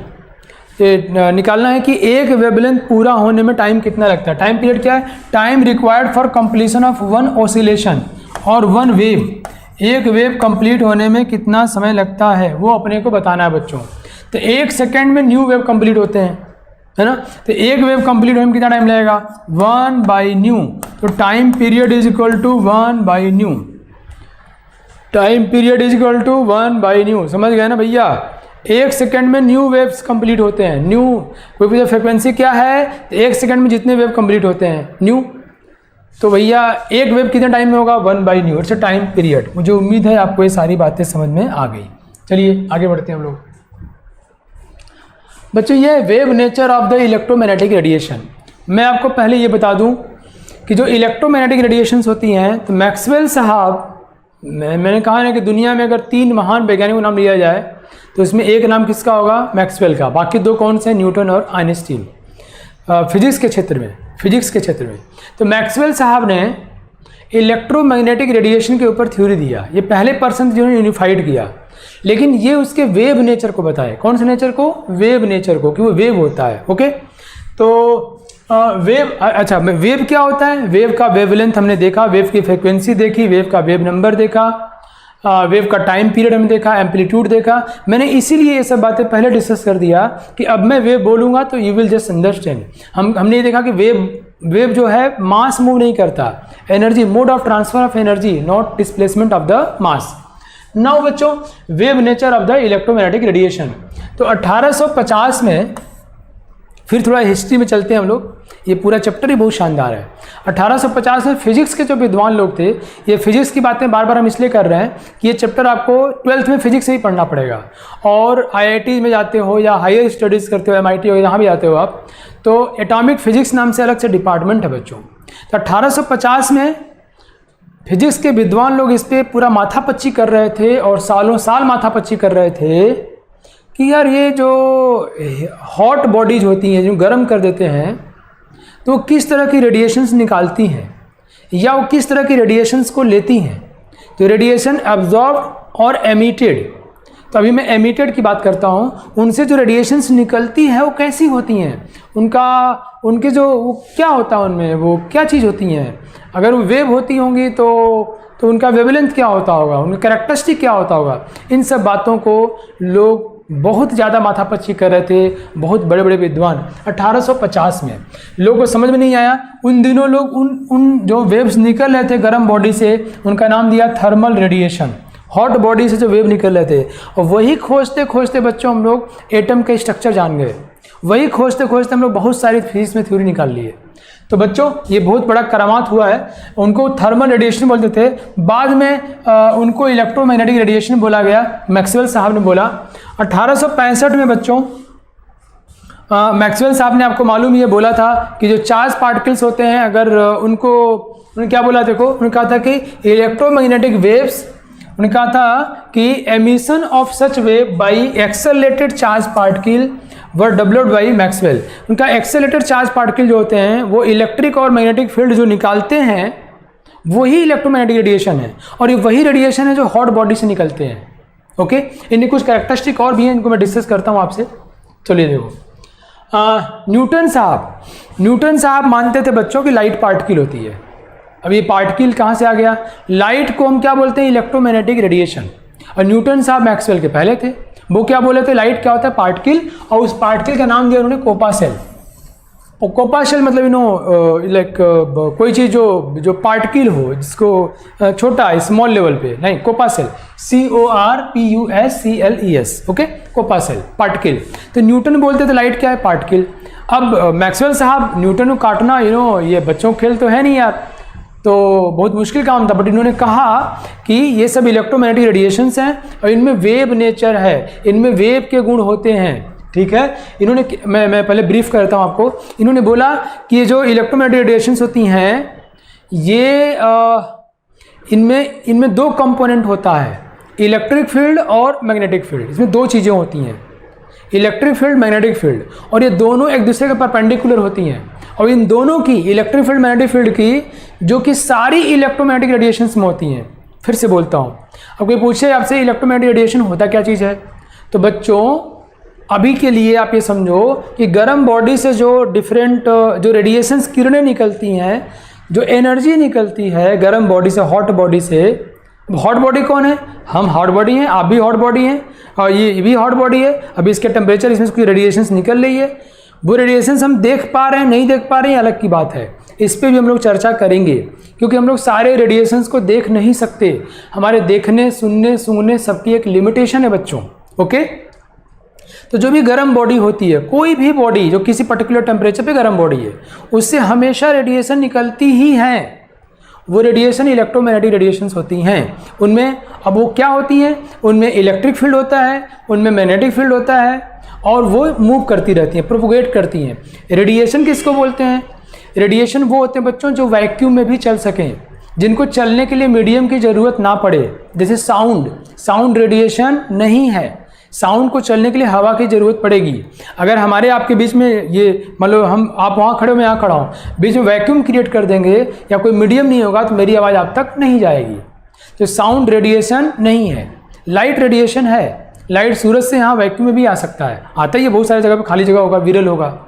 निकालना है कि एक वेवलेंथ पूरा होने में टाइम कितना लगता है। टाइम पीरियड क्या है? Time required for completion of 1 oscillation और 1 वेव। एक वेव कंप्लीट होने में कितना समय लगता है वो अपने को बताना है बच्चों। तो 1 सेकेंड में न्यू वेव कंप्लीट होते हैं, है ना? तो एक वेव कंप्लीट होने में कितना टाइम लगेगा? 1 बाई न्यू। तो time period is equal to 1 by nu. Time period is equal to 1 by nu. समझ गए ना भैया? 1 सेकेंड में न्यू वेव्स कंप्लीट होते हैं। न्यू कोई पूछे फ्रिक्वेंसी क्या है? तो 1 सेकेंड में जितने वेव कंप्लीट होते हैं न्यू। तो भैया एक वेव कितने टाइम में होगा? 1 by new. It's time period. मुझे उम्मीद है आपको ये सारी बातें समझ में आ गई। चलिए आगे बढ़ते हैं हम लोग। बच्चों ये wave nature of the electromagnetic radiation. मैं आपको पहले ये बता दूं कि जो इलेक्ट्रोमैग्नेटिक रेडिएशंस होती हैं, तो मैक्सवेल साहब, मैंने कहा ना कि दुनिया में अगर 3 महान वैज्ञानिकों का नाम लिया जाए तो इसमें एक नाम किसका होगा? मैक्सवेल का। बाकी 2 कौन से? न्यूटन और आइंस्टीन, फिजिक्स के क्षेत्र में। तो मैक्सवेल साहब ने इलेक्ट्रोमैग्नेटिक रेडिएशन के ऊपर थ्योरी दिया। ये पहले पर्सन जिन्होंने यूनिफाइड किया, लेकिन ये उसके वेव नेचर को बताए। कौन से नेचर को? वेव नेचर को, कि वो वेव होता है। ओके, तो वेव, अच्छा वेव क्या होता है? वेव का वेवलेंथ हमने देखा, वेव की फ्रिक्वेंसी देखी, वेव का वेव नंबर देखा, वेव का टाइम पीरियड हमने देखा, एम्पलीट्यूड देखा। मैंने इसीलिए ये सब बातें पहले डिस्कस कर दिया कि अब मैं वेव बोलूँगा तो यू विल जस्ट अंडरस्टैंड। हमने ये देखा कि वेव जो है मास मूव नहीं करता, energy, mode of transfer of energy, not displacement of the mass. Now बच्चों, wave nature of the electromagnetic radiation. तो 1850 में, फिर थोड़ा हिस्ट्री में चलते हैं हम लोग, ये पूरा चैप्टर ही बहुत शानदार है। 1850 में फिजिक्स के जो विद्वान लोग थे, ये फिजिक्स की बातें बार बार हम इसलिए कर रहे हैं कि ये चैप्टर आपको 12th में फिजिक्स से ही पढ़ना पड़ेगा, और IIT में जाते हो या हायर स्टडीज़ करते हो, MIT हो, यहाँ भी जाते हो आप, तो एटॉमिक फिजिक्स नाम से अलग से डिपार्टमेंट है बच्चों। तो 1850 में फिजिक्स के विद्वान लोग इस पर पूरा माथापच्ची कर रहे थे, और सालों साल माथापच्ची कर रहे थे कि यार ये जो हॉट बॉडीज होती हैं, जो गर्म कर देते हैं, तो किस तरह की रेडिएशंस निकालती हैं, या वो किस तरह की रेडिएशंस को लेती हैं। तो रेडिएशन एब्जॉर्ब और एमिटेड, तो अभी मैं एमिटेड की बात करता हूँ। उनसे जो रेडिएशंस निकलती है वो कैसी होती हैं, उनके जो वो क्या होता है, उनमें वो क्या चीज़ होती हैं। अगर वो वेव होती होंगी तो उनका वेवलेंथ क्या होता होगा, उनका कैरेक्टरिस्टिक क्या होता होगा। इन सब बातों को लोग बहुत ज़्यादा माथापच्ची कर रहे थे, बहुत बड़े बड़े विद्वान। 1850 में लोगों को समझ में नहीं आया। उन दिनों लोग उन जो वेव्स निकल रहे थे गर्म बॉडी से, उनका नाम दिया थर्मल रेडिएशन। हॉट बॉडी से जो वेव निकल रहे थे, और वही खोजते खोजते बच्चों हम लोग एटम के स्ट्रक्चर जान गए। वही खोजते खोजते हम लोग बहुत सारी फिजिक्स में थ्योरी निकाल लिए। तो बच्चों ये बहुत बड़ा करामात हुआ है। उनको थर्मल रेडिएशन बोलते थे, बाद में उनको इलेक्ट्रोमैग्नेटिक रेडिएशन बोला गया, मैक्सवेल साहब ने बोला। 1865 में बच्चों मैक्सवेल साहब ने, आपको मालूम ये बोला था कि जो चार्ज पार्टिकल्स होते हैं, अगर उन्होंने क्या बोला, देखो उन्होंने कहा था कि इलेक्ट्रोमैग्नेटिक वेव्स, उन्होंने कहा था कि emission of such wave by accelerated charge particle were developed by Maxwell. उनका एक्सेलरेटेड चार्ज पार्टिकल जो होते हैं वो इलेक्ट्रिक और मैग्नेटिक फील्ड जो निकालते हैं वही इलेक्ट्रोमैग्नेटिक रेडिएशन है, और ये वही रेडिएशन है जो हॉट बॉडी से निकलते हैं। ओके, इनके कुछ कैरेक्टरिस्टिक और भी हैं, इनको मैं डिस्कस करता हूँ आपसे। चलिए देखो, न्यूटन साहब मानते थे बच्चों कि लाइट पार्टिकल होती है। अब ये पार्टिकल कहाँ से आ गया? लाइट को हम क्या बोलते हैं? Electromagnetic radiation. और न्यूटन साहब मैक्सवेल के पहले थे, वो क्या बोले थे? लाइट क्या होता है? पार्टिकल। और उस पार्टिकल का नाम दिया उन्होंने कोपासेल। और कोपासेल मतलब लाइक कोई चीज़ जो पार्टिकल हो, जिसको छोटा स्मॉल लेवल पे, नहीं, corpuscle, CORPUSCLES। Okay, corpuscle particle. तो न्यूटन बोलते थे लाइट क्या है? पार्टिकल। अब मैक्सवेल साहब, न्यूटन को काटना ये बच्चों खेल तो है नहीं यार, तो बहुत मुश्किल काम था, बट इन्होंने कहा कि ये सब इलेक्ट्रोमैग्नेटिक रेडिएशंस हैं और इनमें वेव नेचर है, इनमें वेव के गुण होते हैं। ठीक है, इन्होंने, मैं पहले ब्रीफ करता हूँ आपको। इन्होंने बोला कि ये जो इलेक्ट्रोमैग्नेटिक रेडिएशंस होती हैं, ये इनमें 2 कंपोनेंट होता है, इलेक्ट्रिक फील्ड और मैग्नेटिक फील्ड। इसमें 2 चीज़ें होती हैं, इलेक्ट्रिक फील्ड, मैग्नेटिक फील्ड, और ये दोनों एक दूसरे के परपेंडिकुलर होती हैं। और इन दोनों की, इलेक्ट्रिक फील्ड, मैग्नेटिक फील्ड की, जो कि सारी इलेक्ट्रोमैग्नेटिक रेडिएशंस में होती हैं। फिर से बोलता हूँ, अब कोई पूछे आपसे इलेक्ट्रोमैग्नेटिक रेडिएशन होता क्या चीज़ है, तो बच्चों अभी के लिए आप ये समझो कि गर्म बॉडी से जो डिफरेंट जो रेडिएशंस किरणें निकलती हैं, जो एनर्जी निकलती है गर्म बॉडी से, हॉट बॉडी से। हॉट बॉडी कौन है? हम हॉट बॉडी हैं, आप भी हॉट बॉडी हैं, और ये भी हॉट बॉडी है। अभी इसके टेम्परेचर, इसमें कोई रेडिएशंस निकल रही है, वो रेडिएशंस हम देख पा रहे हैं, नहीं देख पा रहे हैं, अलग की बात है। इस पे भी हम लोग चर्चा करेंगे, क्योंकि हम लोग सारे रेडिएशंस को देख नहीं सकते। हमारे देखने, सुनने, सूंघने सबकी एक लिमिटेशन है बच्चों। ओके, तो जो भी गर्म बॉडी होती है, कोई भी बॉडी जो किसी पर्टिकुलर टेम्परेचर पे गर्म बॉडी है, उससे हमेशा रेडिएशन निकलती ही है। वो रेडिएशन इलेक्ट्रोमैग्नेटिक रेडिएशंस होती हैं। उनमें अब वो क्या होती हैं, उनमें इलेक्ट्रिक फील्ड होता है, उनमें मैग्नेटिक फील्ड होता है और वो मूव करती रहती हैं, प्रोपोगेट करती हैं। रेडिएशन किसको बोलते हैं? रेडिएशन वो होते हैं बच्चों जो वैक्यूम में भी चल सकें, जिनको चलने के लिए मीडियम की ज़रूरत ना पड़े। जैसे साउंड रेडिएशन नहीं है, साउंड को चलने के लिए हवा की ज़रूरत पड़ेगी। अगर हमारे आपके बीच में ये मतलब आप वहाँ खड़े हो मैं यहाँ खड़ा हूँ, बीच में वैक्यूम क्रिएट कर देंगे या कोई मीडियम नहीं होगा तो मेरी आवाज़ आप तक नहीं जाएगी। तो साउंड रेडिएशन नहीं है। लाइट रेडिएशन है, लाइट सूरज से यहाँ वैक्यूम में भी आ सकता है, आता ही है, बहुत सारी जगह पे खाली जगह होगा, विरल होगा।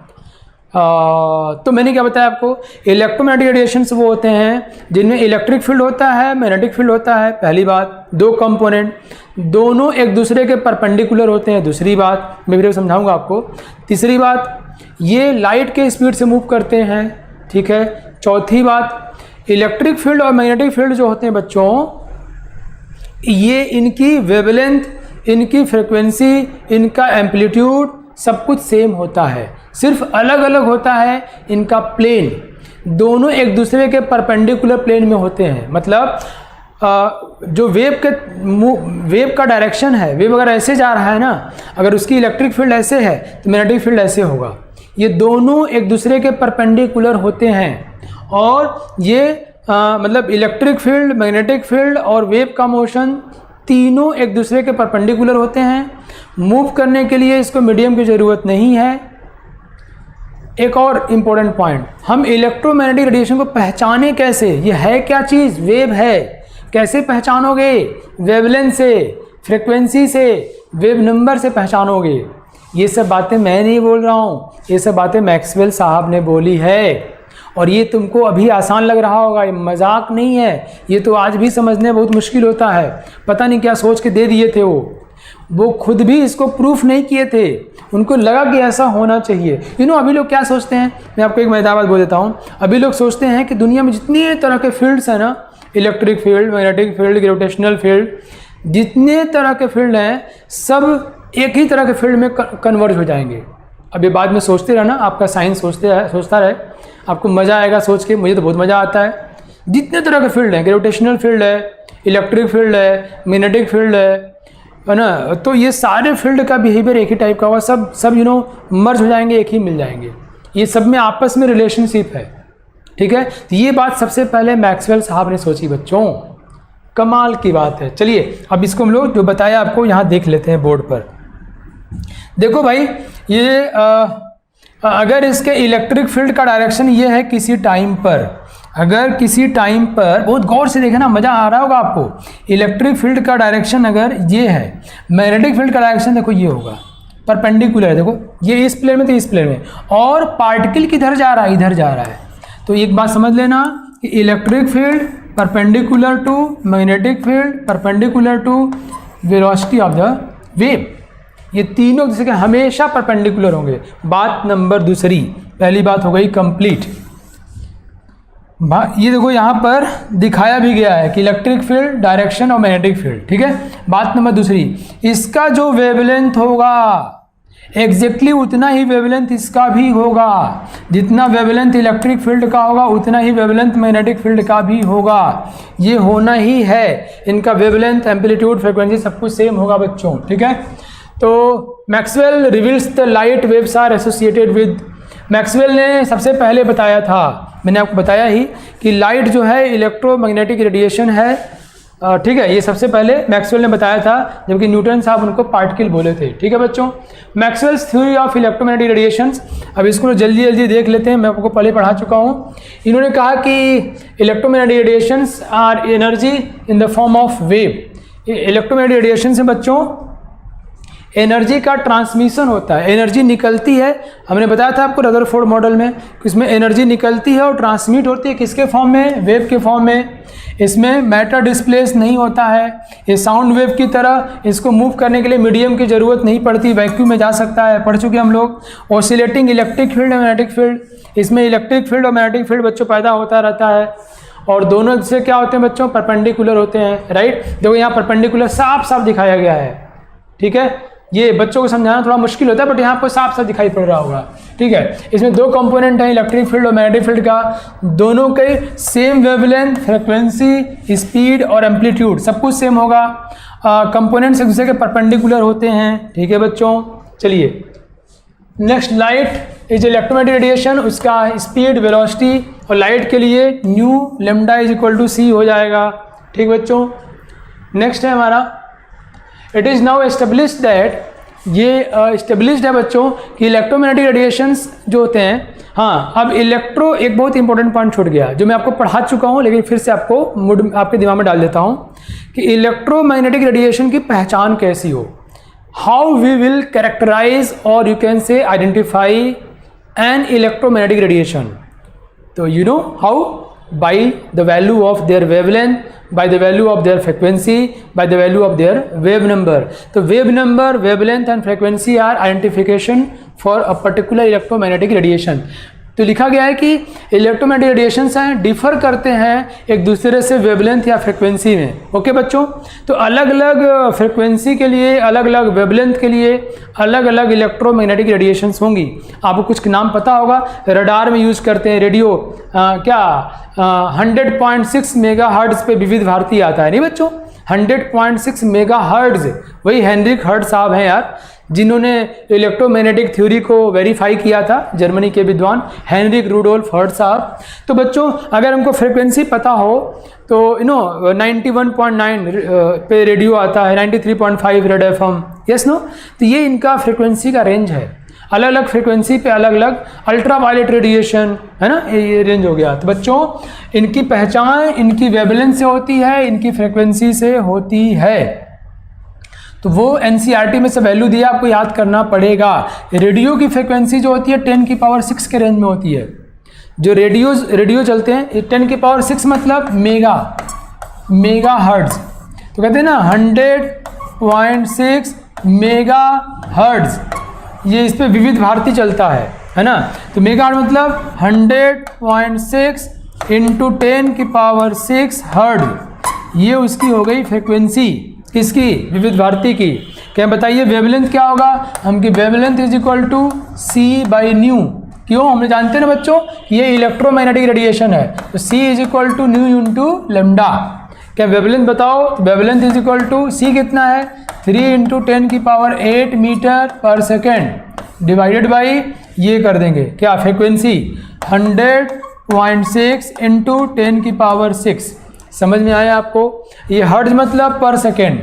तो मैंने क्या बताया आपको, इलेक्ट्रोमैग्नेटिक रेडिएशंस वो होते हैं जिनमें इलेक्ट्रिक फील्ड होता है, मैग्नेटिक फील्ड होता है। पहली बात, दो कंपोनेंट, दोनों एक दूसरे के परपेंडिकुलर होते हैं। दूसरी बात मैं वीडियो समझाऊंगा आपको। तीसरी बात, ये लाइट के स्पीड से मूव करते हैं, ठीक है। चौथी बात, इलेक्ट्रिक फील्ड और मैग्नेटिक फील्ड जो होते हैं बच्चों, ये इनकी वेवलेंथ, इनकी फ्रिक्वेंसी, इनका एम्पलीट्यूड सब कुछ सेम होता है, सिर्फ अलग अलग होता है इनका प्लेन। दोनों एक दूसरे के परपेंडिकुलर प्लेन में होते हैं। मतलब जो वेव का डायरेक्शन है, वेव अगर ऐसे जा रहा है ना, अगर उसकी इलेक्ट्रिक फील्ड ऐसे है तो मैग्नेटिक फील्ड ऐसे होगा। ये दोनों एक दूसरे के परपेंडिकुलर होते हैं और ये मतलब इलेक्ट्रिक फील्ड, मैग्नेटिक फील्ड और वेव का मोशन तीनों एक दूसरे के परपेंडिकुलर होते हैं। मूव करने के लिए इसको मीडियम की ज़रूरत नहीं है। एक और इम्पोर्टेंट पॉइंट, हम इलेक्ट्रोमैग्नेटिक रेडिएशन को पहचाने कैसे? ये है क्या चीज़? वेव है। कैसे पहचानोगे? वेवलेंथ से, फ्रिक्वेंसी से, वेव नंबर से पहचानोगे। ये सब बातें मैं नहीं बोल रहा हूँ, ये सब बातें मैक्सवेल साहब ने बोली है। और ये तुमको अभी आसान लग रहा होगा, ये मजाक नहीं है, ये तो आज भी समझने बहुत मुश्किल होता है। पता नहीं क्या सोच के दे दिए थे वो खुद भी इसको प्रूफ नहीं किए थे, उनको लगा कि ऐसा होना चाहिए। अभी लोग क्या सोचते हैं, मैं आपको एक मजेदार बात बोल देता हूँ। अभी लोग सोचते हैं कि दुनिया में जितने तरह के फील्ड्स हैं ना, electric field, magnetic field, gravitational field, जितने तरह के फील्ड हैं सब एक ही तरह के फील्ड में कन्वर्ज हो जाएंगे। अब ये बाद में सोचते रहना, आपका साइंस सोचता रहे, आपको मज़ा आएगा सोच के। मुझे तो बहुत मज़ा आता है। जितने तरह के फील्ड हैं, ग्रेविटेशनल फील्ड है, इलेक्ट्रिक फील्ड है, मैग्नेटिक फील्ड है ना, तो ये सारे फील्ड का बिहेवियर एक ही टाइप का होगा। सब मर्ज हो जाएंगे, एक ही मिल जाएंगे। ये सब में आपस में रिलेशनशिप है, ठीक है। तो ये बात सबसे पहले मैक्सवेल साहब ने सोची बच्चों, कमाल की बात है। चलिए अब इसको हम लोग जो बताया आपको यहाँ देख लेते हैं बोर्ड पर। देखो भाई, ये अगर इसके इलेक्ट्रिक फील्ड का डायरेक्शन ये है किसी टाइम पर, अगर किसी टाइम पर, बहुत गौर से देखना, मज़ा आ रहा होगा आपको। इलेक्ट्रिक फील्ड का डायरेक्शन अगर ये है, मैग्नेटिक फील्ड का डायरेक्शन देखो ये होगा, परपेंडिकुलर है। देखो ये इस प्लेन में तो इस प्लेन में, और पार्टिकल किधर जा रहा है? इधर जा रहा है। तो एक बात समझ लेना कि electric field perpendicular to magnetic field perpendicular to velocity of the wave, ये तीनों जैसे कि हमेशा परपेंडिकुलर होंगे। बात नंबर दूसरी, पहली बात हो गई कंप्लीट। ये देखो यहाँ पर दिखाया भी गया है कि इलेक्ट्रिक फील्ड, डायरेक्शन और मैग्नेटिक फील्ड, ठीक है। बात नंबर दूसरी, इसका जो वेवलेंथ होगा एग्जैक्टली उतना ही वेवलेंथ इसका भी होगा। जितना वेवलेंथ इलेक्ट्रिक फील्ड का होगा उतना ही वेवलेंथ मैग्नेटिक फील्ड का भी होगा। ये होना ही है, इनका वेवलेंथ, एम्पलीट्यूड, फ्रिक्वेंसी सब कुछ सेम होगा बच्चों, ठीक है। तो Maxwell reveals the light waves are associated with, Maxwell ने सबसे पहले बताया था, मैंने आपको बताया ही कि लाइट जो है इलेक्ट्रोमैग्नेटिक रेडिएशन है, ठीक है। ये सबसे पहले मैक्सवेल ने बताया था, जबकि न्यूटन साहब उनको पार्टिकल बोले थे, ठीक है बच्चों। Maxwell's theory of electromagnetic radiations, अब इसको जल्दी जल्दी देख लेते हैं, मैं आपको पहले पढ़ा चुका हूँ। इन्होंने कहा कि electromagnetic radiations are energy in the form of wave. Electromagnetic radiation से बच्चों एनर्जी का ट्रांसमिशन होता है, एनर्जी निकलती है। हमने बताया था आपको रदरफोर्ड मॉडल में कि इसमें एनर्जी निकलती है और ट्रांसमिट होती है, किसके फॉर्म में? वेव के फॉर्म में। इसमें मैटर डिस्प्लेस नहीं होता है, ये साउंड वेव की तरह इसको मूव करने के लिए मीडियम की ज़रूरत नहीं पड़ती, वैक्यूम में जा सकता है, पढ़ चुके हम लोग। ऑसिलेटिंग इलेक्ट्रिक फील्ड और मैग्नेटिक फील्ड, इसमें इलेक्ट्रिक फील्ड और मैग्नेटिक फील्ड बच्चों पैदा होता रहता है, और दोनों से क्या होते हैं बच्चों? परपेंडिकुलर होते हैं, राइट। देखो यहाँ परपेंडिकुलर साफ साफ दिखाया गया है, ठीक है। ये बच्चों को समझाना थोड़ा मुश्किल होता है, बट यहाँ आपको साफ साफ दिखाई पड़ रहा होगा। ठीक है, इसमें दो कंपोनेंट हैं, इलेक्ट्रिक फील्ड और मैग्नेटिक फील्ड का। दोनों के सेम वेवलेंथ, फ्रिक्वेंसी, स्पीड और एम्पलीट्यूड सब कुछ सेम होगा। कंपोनेंट्स एक दूसरे के परपेंडिकुलर होते हैं। ठीक है बच्चों, चलिए next, light is electromagnetic radiation, उसका स्पीड, वेलोसिटी और लाइट के लिए nu lambda is equal to C हो जाएगा। ठीक बच्चों, नेक्स्ट है हमारा, it is now established that, ये एस्टेब्लिश्ड है बच्चों कि इलेक्ट्रोमैग्नेटिक रेडिएशंस जो होते हैं, हाँ अब इलेक्ट्रो एक बहुत इंपॉर्टेंट पॉइंट छूट गया जो मैं आपको पढ़ा चुका हूँ, लेकिन फिर से आपके दिमाग में डाल देता हूँ कि इलेक्ट्रोमैग्नेटिक रेडिएशन की पहचान कैसी हो। हाउ वी विल कैरेक्टराइज और you can say identify an electromagnetic radiation. तो you know how, by the value of their wavelength, by the value of their frequency, by the value of their wave number. तो wave number, wavelength and frequency are identification for a particular electromagnetic radiation. तो लिखा गया है कि electromagnetic radiations हैं, differ करते हैं एक दूसरे से वेवलेंथ या फ्रिक्वेंसी में। ओके बच्चों, तो अलग अलग फ्रिक्वेंसी के लिए, अलग अलग वेवलेंथ के लिए अलग अलग इलेक्ट्रोमैग्नेटिक रेडिएशंस होंगी। आपको कुछ नाम पता होगा, रडार में यूज़ करते हैं रेडियो, 100.6 मेगा हर्ट्ज पे विविध भारती आता है, नहीं बच्चों, 100.6 मेगा हर्ट्ज, वही हेनरिक हर्ट्ज साहब हैं यार, जिन्होंने इलेक्ट्रोमैग्नेटिक थ्योरी को वेरीफाई किया था, जर्मनी के विद्वान हेनरिक रूडोल्फ हर्ट्ज साहब। तो बच्चों अगर हमको फ्रिक्वेंसी पता हो तो 91.9 पे रेडियो आता है, 93.5 रेड एफएम, यस नो, तो ये इनका फ्रिक्वेंसी का रेंज है। अलग अलग फ्रिक्वेंसी पे अलग अलग अल्ट्रा वायलेट रेडिएशन है ना, ये रेंज हो गया। तो बच्चों इनकी पहचान इनकी वेवलेंथ से होती है, इनकी फ्रिक्वेंसी से होती है। तो वो एनसीईआरटी में से वैल्यू दिया, आपको याद करना पड़ेगा। रेडियो की फ्रिक्वेंसी जो होती है 10⁶ के रेंज में होती है। जो रेडियो चलते हैं 10⁶ मतलब मेगा हर्ट्ज। तो कहते हैं ना 100.6 मेगा हर्ट्ज, ये इस पे विविध भारती चलता है ना। तो मेगा हर्ट्ज मतलब 100.6 इंटू 10⁶ हर्ट्ज, ये उसकी हो गई फ्रिक्वेंसी, किसकी, विविध भारती की। क्या बताइए वेवलेंथ क्या होगा, हमकी wavelength is equal to c/ν। क्यों, हमने जानते हैं ना बच्चों कि ये इलेक्ट्रोमैग्नेटिक रेडिएशन है, तो c is equal to ν into lambda. क्या वेवलेंथ बताओ, wavelength is equal to c कितना है, 3 into 10⁸ metre per second divided by ये कर देंगे क्या, फ्रिक्वेंसी 100.6 इंटू 10⁶। समझ में आया आपको, ये हर्ट्ज मतलब पर सेकेंड,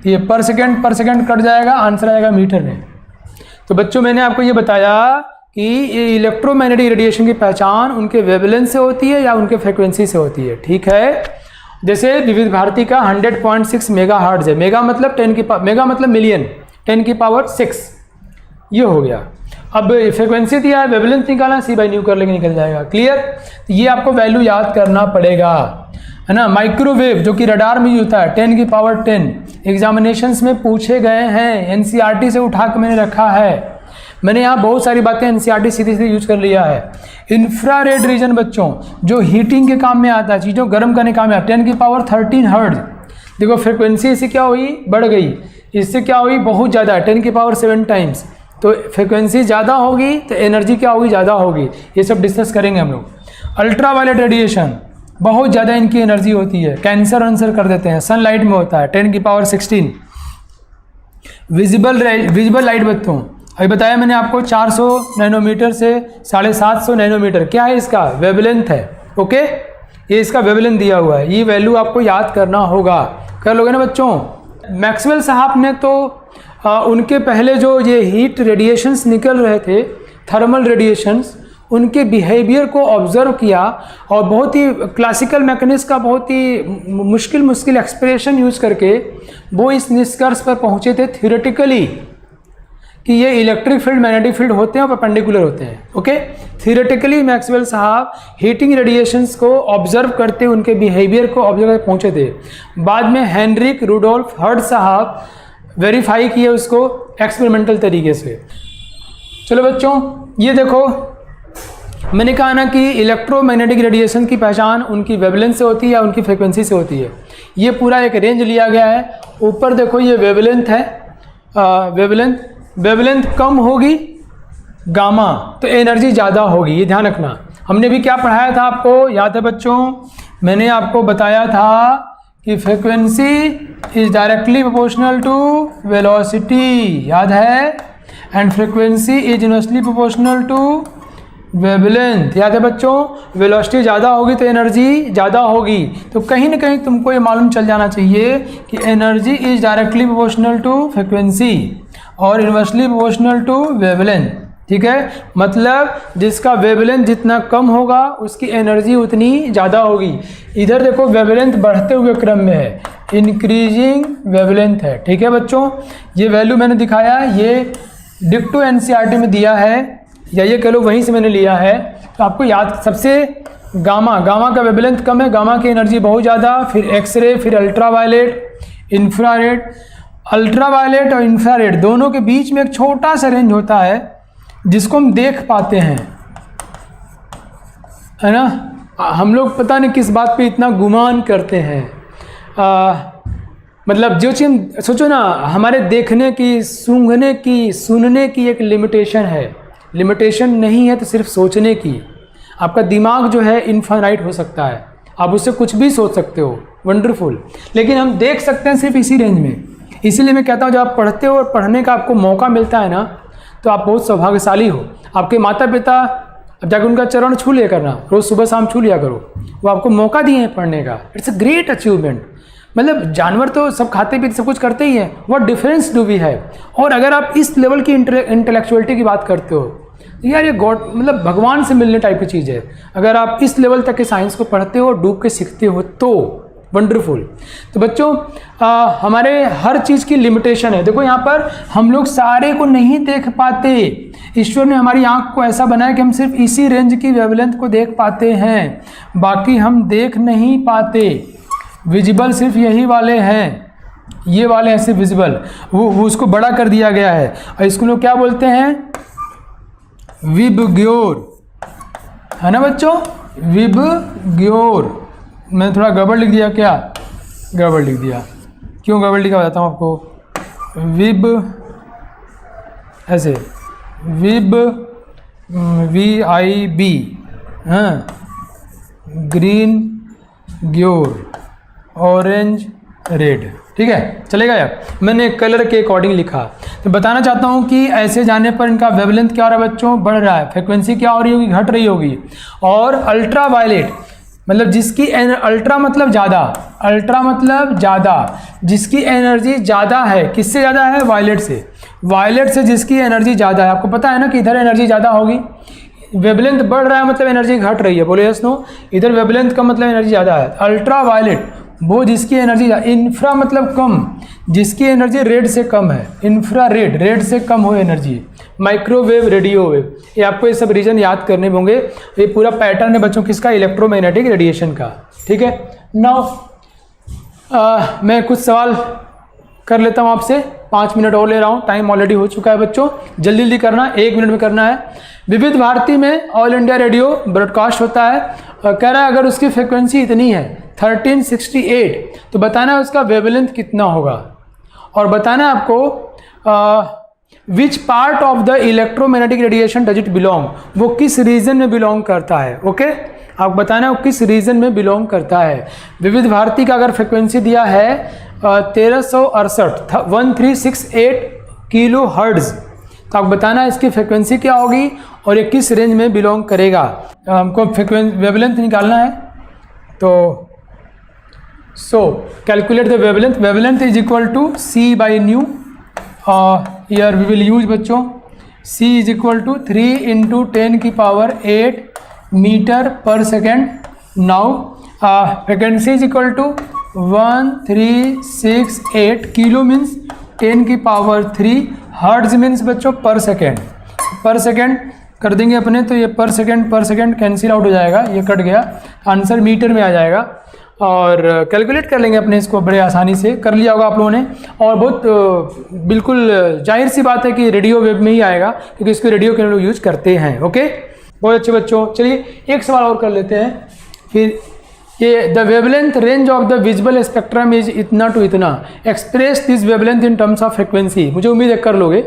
ये पर सेकेंड कट जाएगा, आंसर आएगा मीटर में। तो बच्चों मैंने आपको ये बताया कि ये इलेक्ट्रोमैग्नेटिक रेडिएशन की पहचान उनके वेवलेंथ से होती है या उनके फ्रिक्वेंसी से होती है। ठीक है, जैसे विविध भारती का 100.6 मेगा हर्ट्ज है, मेगा मतलब मेगा मतलब मिलियन, 10⁶, ये हो गया। अब फ्रिक्वेंसी दिया है, वेवलेंथ निकालना, c/ν कर लेके निकल जाएगा। क्लियर, तो ये आपको वैल्यू याद करना पड़ेगा, है ना। माइक्रोवेव जो कि रडार में यूज होता है 10⁻10 एग्जामिनेशंस में पूछे गए हैं, एनसीईआरटी से उठा के मैंने रखा है। मैंने यहाँ बहुत सारी बातें एनसीईआरटी सीधे यूज कर लिया है। इंफ्रारेड रीजन बच्चों जो हीटिंग के काम में आता है, चीज़ों गर्म करने के काम में आता है, 10⁻13 हर्ट्ज। देखो फ्रिक्वेंसी इससे क्या हुई, बढ़ गई, इससे क्या हुई, बहुत ज़्यादा, 10⁻7 टाइम्स। तो फ्रिक्वेंसी ज़्यादा होगी तो एनर्जी क्या होगी, ज़्यादा होगी। ये सब डिस्कस करेंगे हम लोग। अल्ट्रा वायलेट रेडिएशन बहुत ज़्यादा इनकी एनर्जी होती है, कैंसर आंसर कर देते हैं, सनलाइट में होता है 10⁻16। विजिबल लाइट बच्चों अभी बताया मैंने आपको 400 नैनोमीटर से 750 नैनोमीटर, क्या है इसका वेवलेंथ है। ओके, ये इसका वेवलेंथ दिया हुआ है, ये वैल्यू आपको याद करना होगा। कर लोगे ना बच्चों। मैक्सवेल साहब ने तो उनके पहले जो ये हीट रेडिएशंस निकल रहे थे, थर्मल रेडिएशंस, उनके बिहेवियर को ऑब्जर्व किया और बहुत ही क्लासिकल मैकेनिक्स का बहुत ही मुश्किल एक्सप्रेशन यूज करके वो इस निष्कर्ष पर पहुंचे थे थियोरेटिकली कि ये इलेक्ट्रिक फील्ड मैग्नेटिक फील्ड होते हैं और परपेंडिकुलर होते हैं। ओके, थियोरेटिकली मैक्सवेल साहब हीटिंग रेडिएशंस को ऑब्जर्व करते, उनके बिहेवियर को ऑब्जर्व करके पहुंचे थे। बाद में हेनरिक रूडोल्फ हर्ट्ज साहब वेरीफाई किए उसको एक्सपेरिमेंटल तरीके से। चलो बच्चों, ये देखो मैंने कहा ना कि इलेक्ट्रोमैग्नेटिक रेडिएशन की पहचान उनकी वेवलेंथ से होती है या उनकी फ्रिक्वेंसी से होती है। ये पूरा एक रेंज लिया गया है। ऊपर देखो ये वेवलेंथ है वेवलेंथ कम होगी गामा तो एनर्जी ज़्यादा होगी, ये ध्यान रखना। हमने भी क्या पढ़ाया था आपको याद है बच्चों? मैंने आपको बताया था कि frequency is directly proportional to velocity, याद है? And frequency is inversely proportional to wavelength, याद है बच्चों? वेलोसिटी ज़्यादा होगी तो एनर्जी ज़्यादा होगी। तो कहीं ना कहीं तुमको ये मालूम चल जाना चाहिए कि energy is directly proportional to frequency और इनवर्सली प्रोपोर्शनल टू वेवलेंथ, ठीक है? मतलब जिसका वेवलेंथ जितना कम होगा उसकी एनर्जी उतनी ज़्यादा होगी। इधर देखो वेवलेंथ बढ़ते हुए क्रम में है, इंक्रीजिंग वेवलेंथ है, ठीक है बच्चों? ये वैल्यू मैंने दिखाया, ये डिक्टो एनसीईआरटी में दिया है या ये कह लो वहीं से मैंने लिया है। तो आपको याद सबसे गामा का वेवलेंथ कम है, गामा की एनर्जी बहुत ज़्यादा, फिर एक्सरे, फिर अल्ट्रावायलेट, इंफ्रारेड। अल्ट्रावायलेट और इंफ्रारेड दोनों के बीच में एक छोटा सा रेंज होता है जिसको हम देख पाते हैं, है ना? हम लोग पता नहीं किस बात पे इतना गुमान करते हैं। मतलब जो चीज़ सोचो ना, हमारे देखने की, सूंघने की, सुनने की एक लिमिटेशन है, लिमिटेशन नहीं है तो सिर्फ सोचने की। आपका दिमाग जो है इनफाइनाइट हो सकता है, आप उससे कुछ भी सोच सकते हो, वंडरफुल, लेकिन हम देख सकते हैं सिर्फ इसी रेंज में। इसीलिए मैं कहता हूँ जब आप पढ़ते हो और पढ़ने का आपको मौका मिलता है ना, तो आप बहुत सौभाग्यशाली हो। आपके माता पिता, अब जाकर उनका चरण छू लिया करना, रोज़ सुबह शाम छू लिया करो, वो आपको मौका दिए हैं पढ़ने का। It's a great achievement. मतलब जानवर तो सब खाते पीते सब कुछ करते ही हैं, what difference do we have? और अगर आप इस लेवल की इंटेलेक्चुअलिटी की बात करते हो तो यार ये गॉड, मतलब भगवान से मिलने टाइप की चीज़ है। अगर आप इस लेवल तक के साइंस को पढ़ते हो, डूब के सीखते हो तो वंडरफुल। तो बच्चों हमारे हर चीज़ की लिमिटेशन है। देखो यहाँ पर हम लोग सारे को नहीं देख पाते, ईश्वर ने हमारी आँख को ऐसा बनाया कि हम सिर्फ इसी रेंज की वेवलेंथ को देख पाते हैं, बाकी हम देख नहीं पाते। विजिबल सिर्फ यही वाले हैं, ये वाले हैं सिर्फ विजिबल, वो उसको बड़ा कर दिया गया है और इसको लोग क्या बोलते हैं? विबग्योर, है ना बच्चों? विबग्योर। मैंने थोड़ा गड़बड़ लिख दिया क्या? गड़बड़ लिख दिया, क्यों गड़बड़ लिखा बताता हूँ आपको। विब ऐसे, विब VIB, हाँ, ग्रीन ग्योर, ऑरेंज रेड, ठीक है? चलेगा यार? मैंने कलर के अकॉर्डिंग लिखा। तो बताना चाहता हूँ कि ऐसे जाने पर इनका वेवलेंथ क्या हो रहा है बच्चों? बढ़ रहा है। फ्रिक्वेंसी क्या हो रही होगी? घट रही होगी। और अल्ट्रा वायलेट मतलब जिसकी अल्ट्रा मतलब ज़्यादा, अल्ट्रा मतलब ज़्यादा, जिसकी एनर्जी ज़्यादा है, किससे ज़्यादा है? वायलेट से। वायलेट से जिसकी एनर्जी ज़्यादा है, आपको पता है ना कि इधर एनर्जी ज़्यादा होगी। वेवलेंथ बढ़ रहा है मतलब एनर्जी घट रही है, बोले यस नो? इधर वेवलेंथ का मतलब एनर्जी ज़्यादा है। अल्ट्रा वायलेट वो जिसकी एनर्जी, इंफ्रा मतलब कम, जिसकी एनर्जी रेड से कम है। इंफ्रा रेड से कम हो एनर्जी। माइक्रोवेव, रेडियो वेव, ये आपको ये सब रीजन याद करने होंगे। ये पूरा पैटर्न है बच्चों किसका? इलेक्ट्रोमैग्नेटिक रेडिएशन का, ठीक है? नाउ मैं कुछ सवाल कर लेता हूँ आपसे, 5 मिनट और ले रहा हूँ, टाइम ऑलरेडी हो चुका है बच्चों, जल्दी जल्दी करना, 1 मिनट में करना है। विविध भारती में ऑल इंडिया रेडियो ब्रॉडकास्ट होता है और कह रहा है अगर उसकी फ्रिक्वेंसी इतनी है 1368, तो बताना है उसका वेवलेंथ कितना होगा। और बताना है आपको which part of the electromagnetic radiation does it belong, वो किस रीजन में बिलोंग करता है। ओके, आप बताना है वो किस रीजन में बिलोंग करता है। विविध भारती का अगर फ्रिक्वेंसी दिया है 1368 1368 किलो हर्ट्ज, तो आप बताना इसकी फ्रिक्वेंसी क्या होगी और ये किस रेंज में बिलोंग करेगा। हमको वेवलेंथ निकालना है, तो calculate the wavelength. Wavelength is equal to C by nu. Here we will use बच्चों C is equal to 3 × 10⁸ metre per second. Now frequency is equal to 1368 kilo means 10⁻3, hertz means बच्चों per second. पर second कर देंगे अपने, तो ये पर second cancel out हो जाएगा, ये कट गया, आंसर मीटर में आ जाएगा। और कैलकुलेट कर लेंगे अपने इसको, बड़े आसानी से कर लिया होगा आप लोगों ने। और बहुत बिल्कुल जाहिर सी बात है कि रेडियो वेव में ही आएगा, क्योंकि इसको रेडियो के लोग यूज करते हैं। ओके, बहुत अच्छे बच्चों, चलिए एक सवाल और कर लेते हैं, फिर ये the wavelength range of the visible spectrum is इतना टू इतना, express this wavelength in terms of frequency. मुझे उम्मीद है कर लोगे।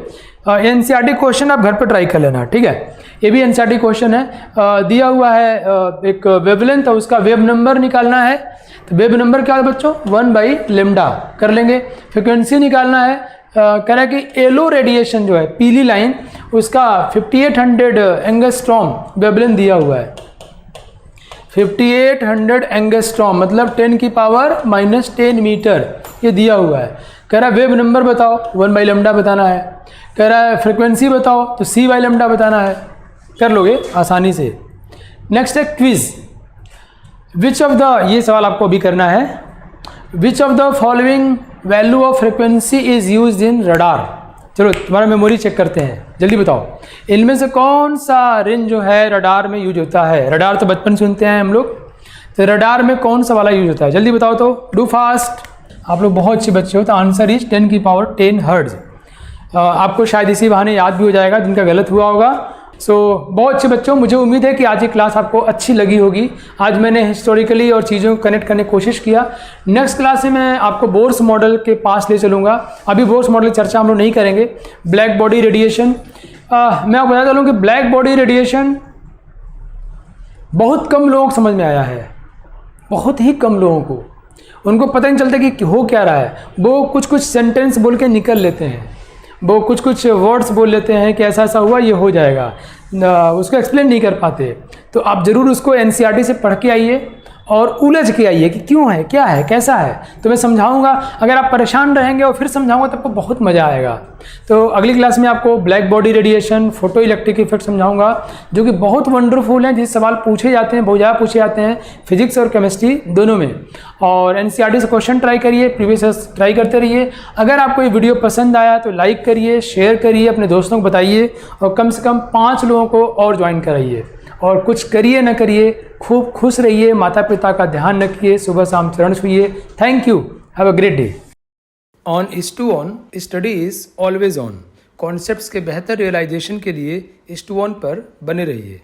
एनसीईआरटी क्वेश्चन आप घर पर ट्राई कर लेना, ठीक है। ये भी एनसीईआरटी क्वेश्चन है। दिया हुआ है एक वेवलेंथ और उसका वेव नंबर निकालना है। तो वेव नंबर क्या है बच्चों, 1/λ कर लेंगे। फ्रिक्वेंसी निकालना है। कह रहा है कि एलो रेडिएशन जो है पीली लाइन उसका 5800 एंगस्ट्रॉम वेवलेंथ दिया हुआ है। 5800 एंगस्ट्रॉम मतलब 10⁻⁻10 मीटर ये दिया हुआ है। कह रहा है वेव नंबर बताओ, 1/λ बताना है। कह रहा है फ्रिक्वेंसी बताओ, तो c/λ बताना है। कर लोगे आसानी से। नेक्स्ट है क्विज। विच ऑफ द, ये सवाल आपको अभी करना है, which of the following value of frequency is use in radar. चलो तुम्हारा मेमोरी चेक करते हैं, जल्दी बताओ। इनमें से कौन सा रेंज जो है रडार में यूज होता है। रडार तो बचपन सुनते हैं हम लोग, तो रडार में कौन सा वाला यूज होता है, जल्दी बताओ तो, डू फास्ट। आप लोग बहुत अच्छे बच्चे हो, तो आंसर इज 10⁻10 हर्ट्ज। आपको शायद इसी बहाने याद भी हो जाएगा जिनका गलत हुआ होगा। सो बहुत अच्छे बच्चों, मुझे उम्मीद है कि आज की क्लास आपको अच्छी लगी होगी। आज मैंने हिस्टोरिकली और चीज़ों को कनेक्ट करने की कोशिश किया। नेक्स्ट क्लास में मैं आपको बोर्स मॉडल के पास ले चलूँगा। अभी बोर्स मॉडल की चर्चा हम लोग नहीं करेंगे। ब्लैक बॉडी रेडिएशन, मैं आपको बता चलूँ कि ब्लैक बॉडी रेडिएशन बहुत कम लोगों को समझ में आया है, बहुत ही कम लोगों को। उनको पता नहीं चलता कि हो क्या रहा है। वो कुछ कुछ सेंटेंस बोल के निकल लेते हैं, वो कुछ कुछ वर्ड्स बोल लेते हैं कि ऐसा ऐसा हुआ, ये हो जाएगा, उसको एक्सप्लेन नहीं कर पाते। तो आप ज़रूर उसको एनसीईआरटी से पढ़ के आइए और उलझ के आइए कि क्यों है, क्या है, कैसा है। तो मैं समझाऊंगा। अगर आप परेशान रहेंगे और फिर समझाऊंगा तो आपको बहुत मज़ा आएगा। तो अगली क्लास में आपको black body radiation, photo electric effect समझाऊंगा, जो कि बहुत वंडरफुल हैं, जिस सवाल पूछे जाते हैं, बहुत ज़्यादा पूछे जाते हैं फिजिक्स और केमिस्ट्री दोनों में। और एनसीईआरटी से क्वेश्चन ट्राई करिए, प्रीवियस ट्राई करते रहिए। अगर आपको ये वीडियो पसंद आया तो लाइक करिए, शेयर करिए, अपने दोस्तों को बताइए और कम से कम 5 लोगों को और ज्वाइन कराइए। और कुछ करिए ना करिए, खूब खुश रहिए, माता पिता का ध्यान रखिए, सुबह शाम चरण छुइए। Thank you, have a great day. On IS2ON study is always on. Concepts के बेहतर रियलाइजेशन के लिए IS2ON पर बने रहिए।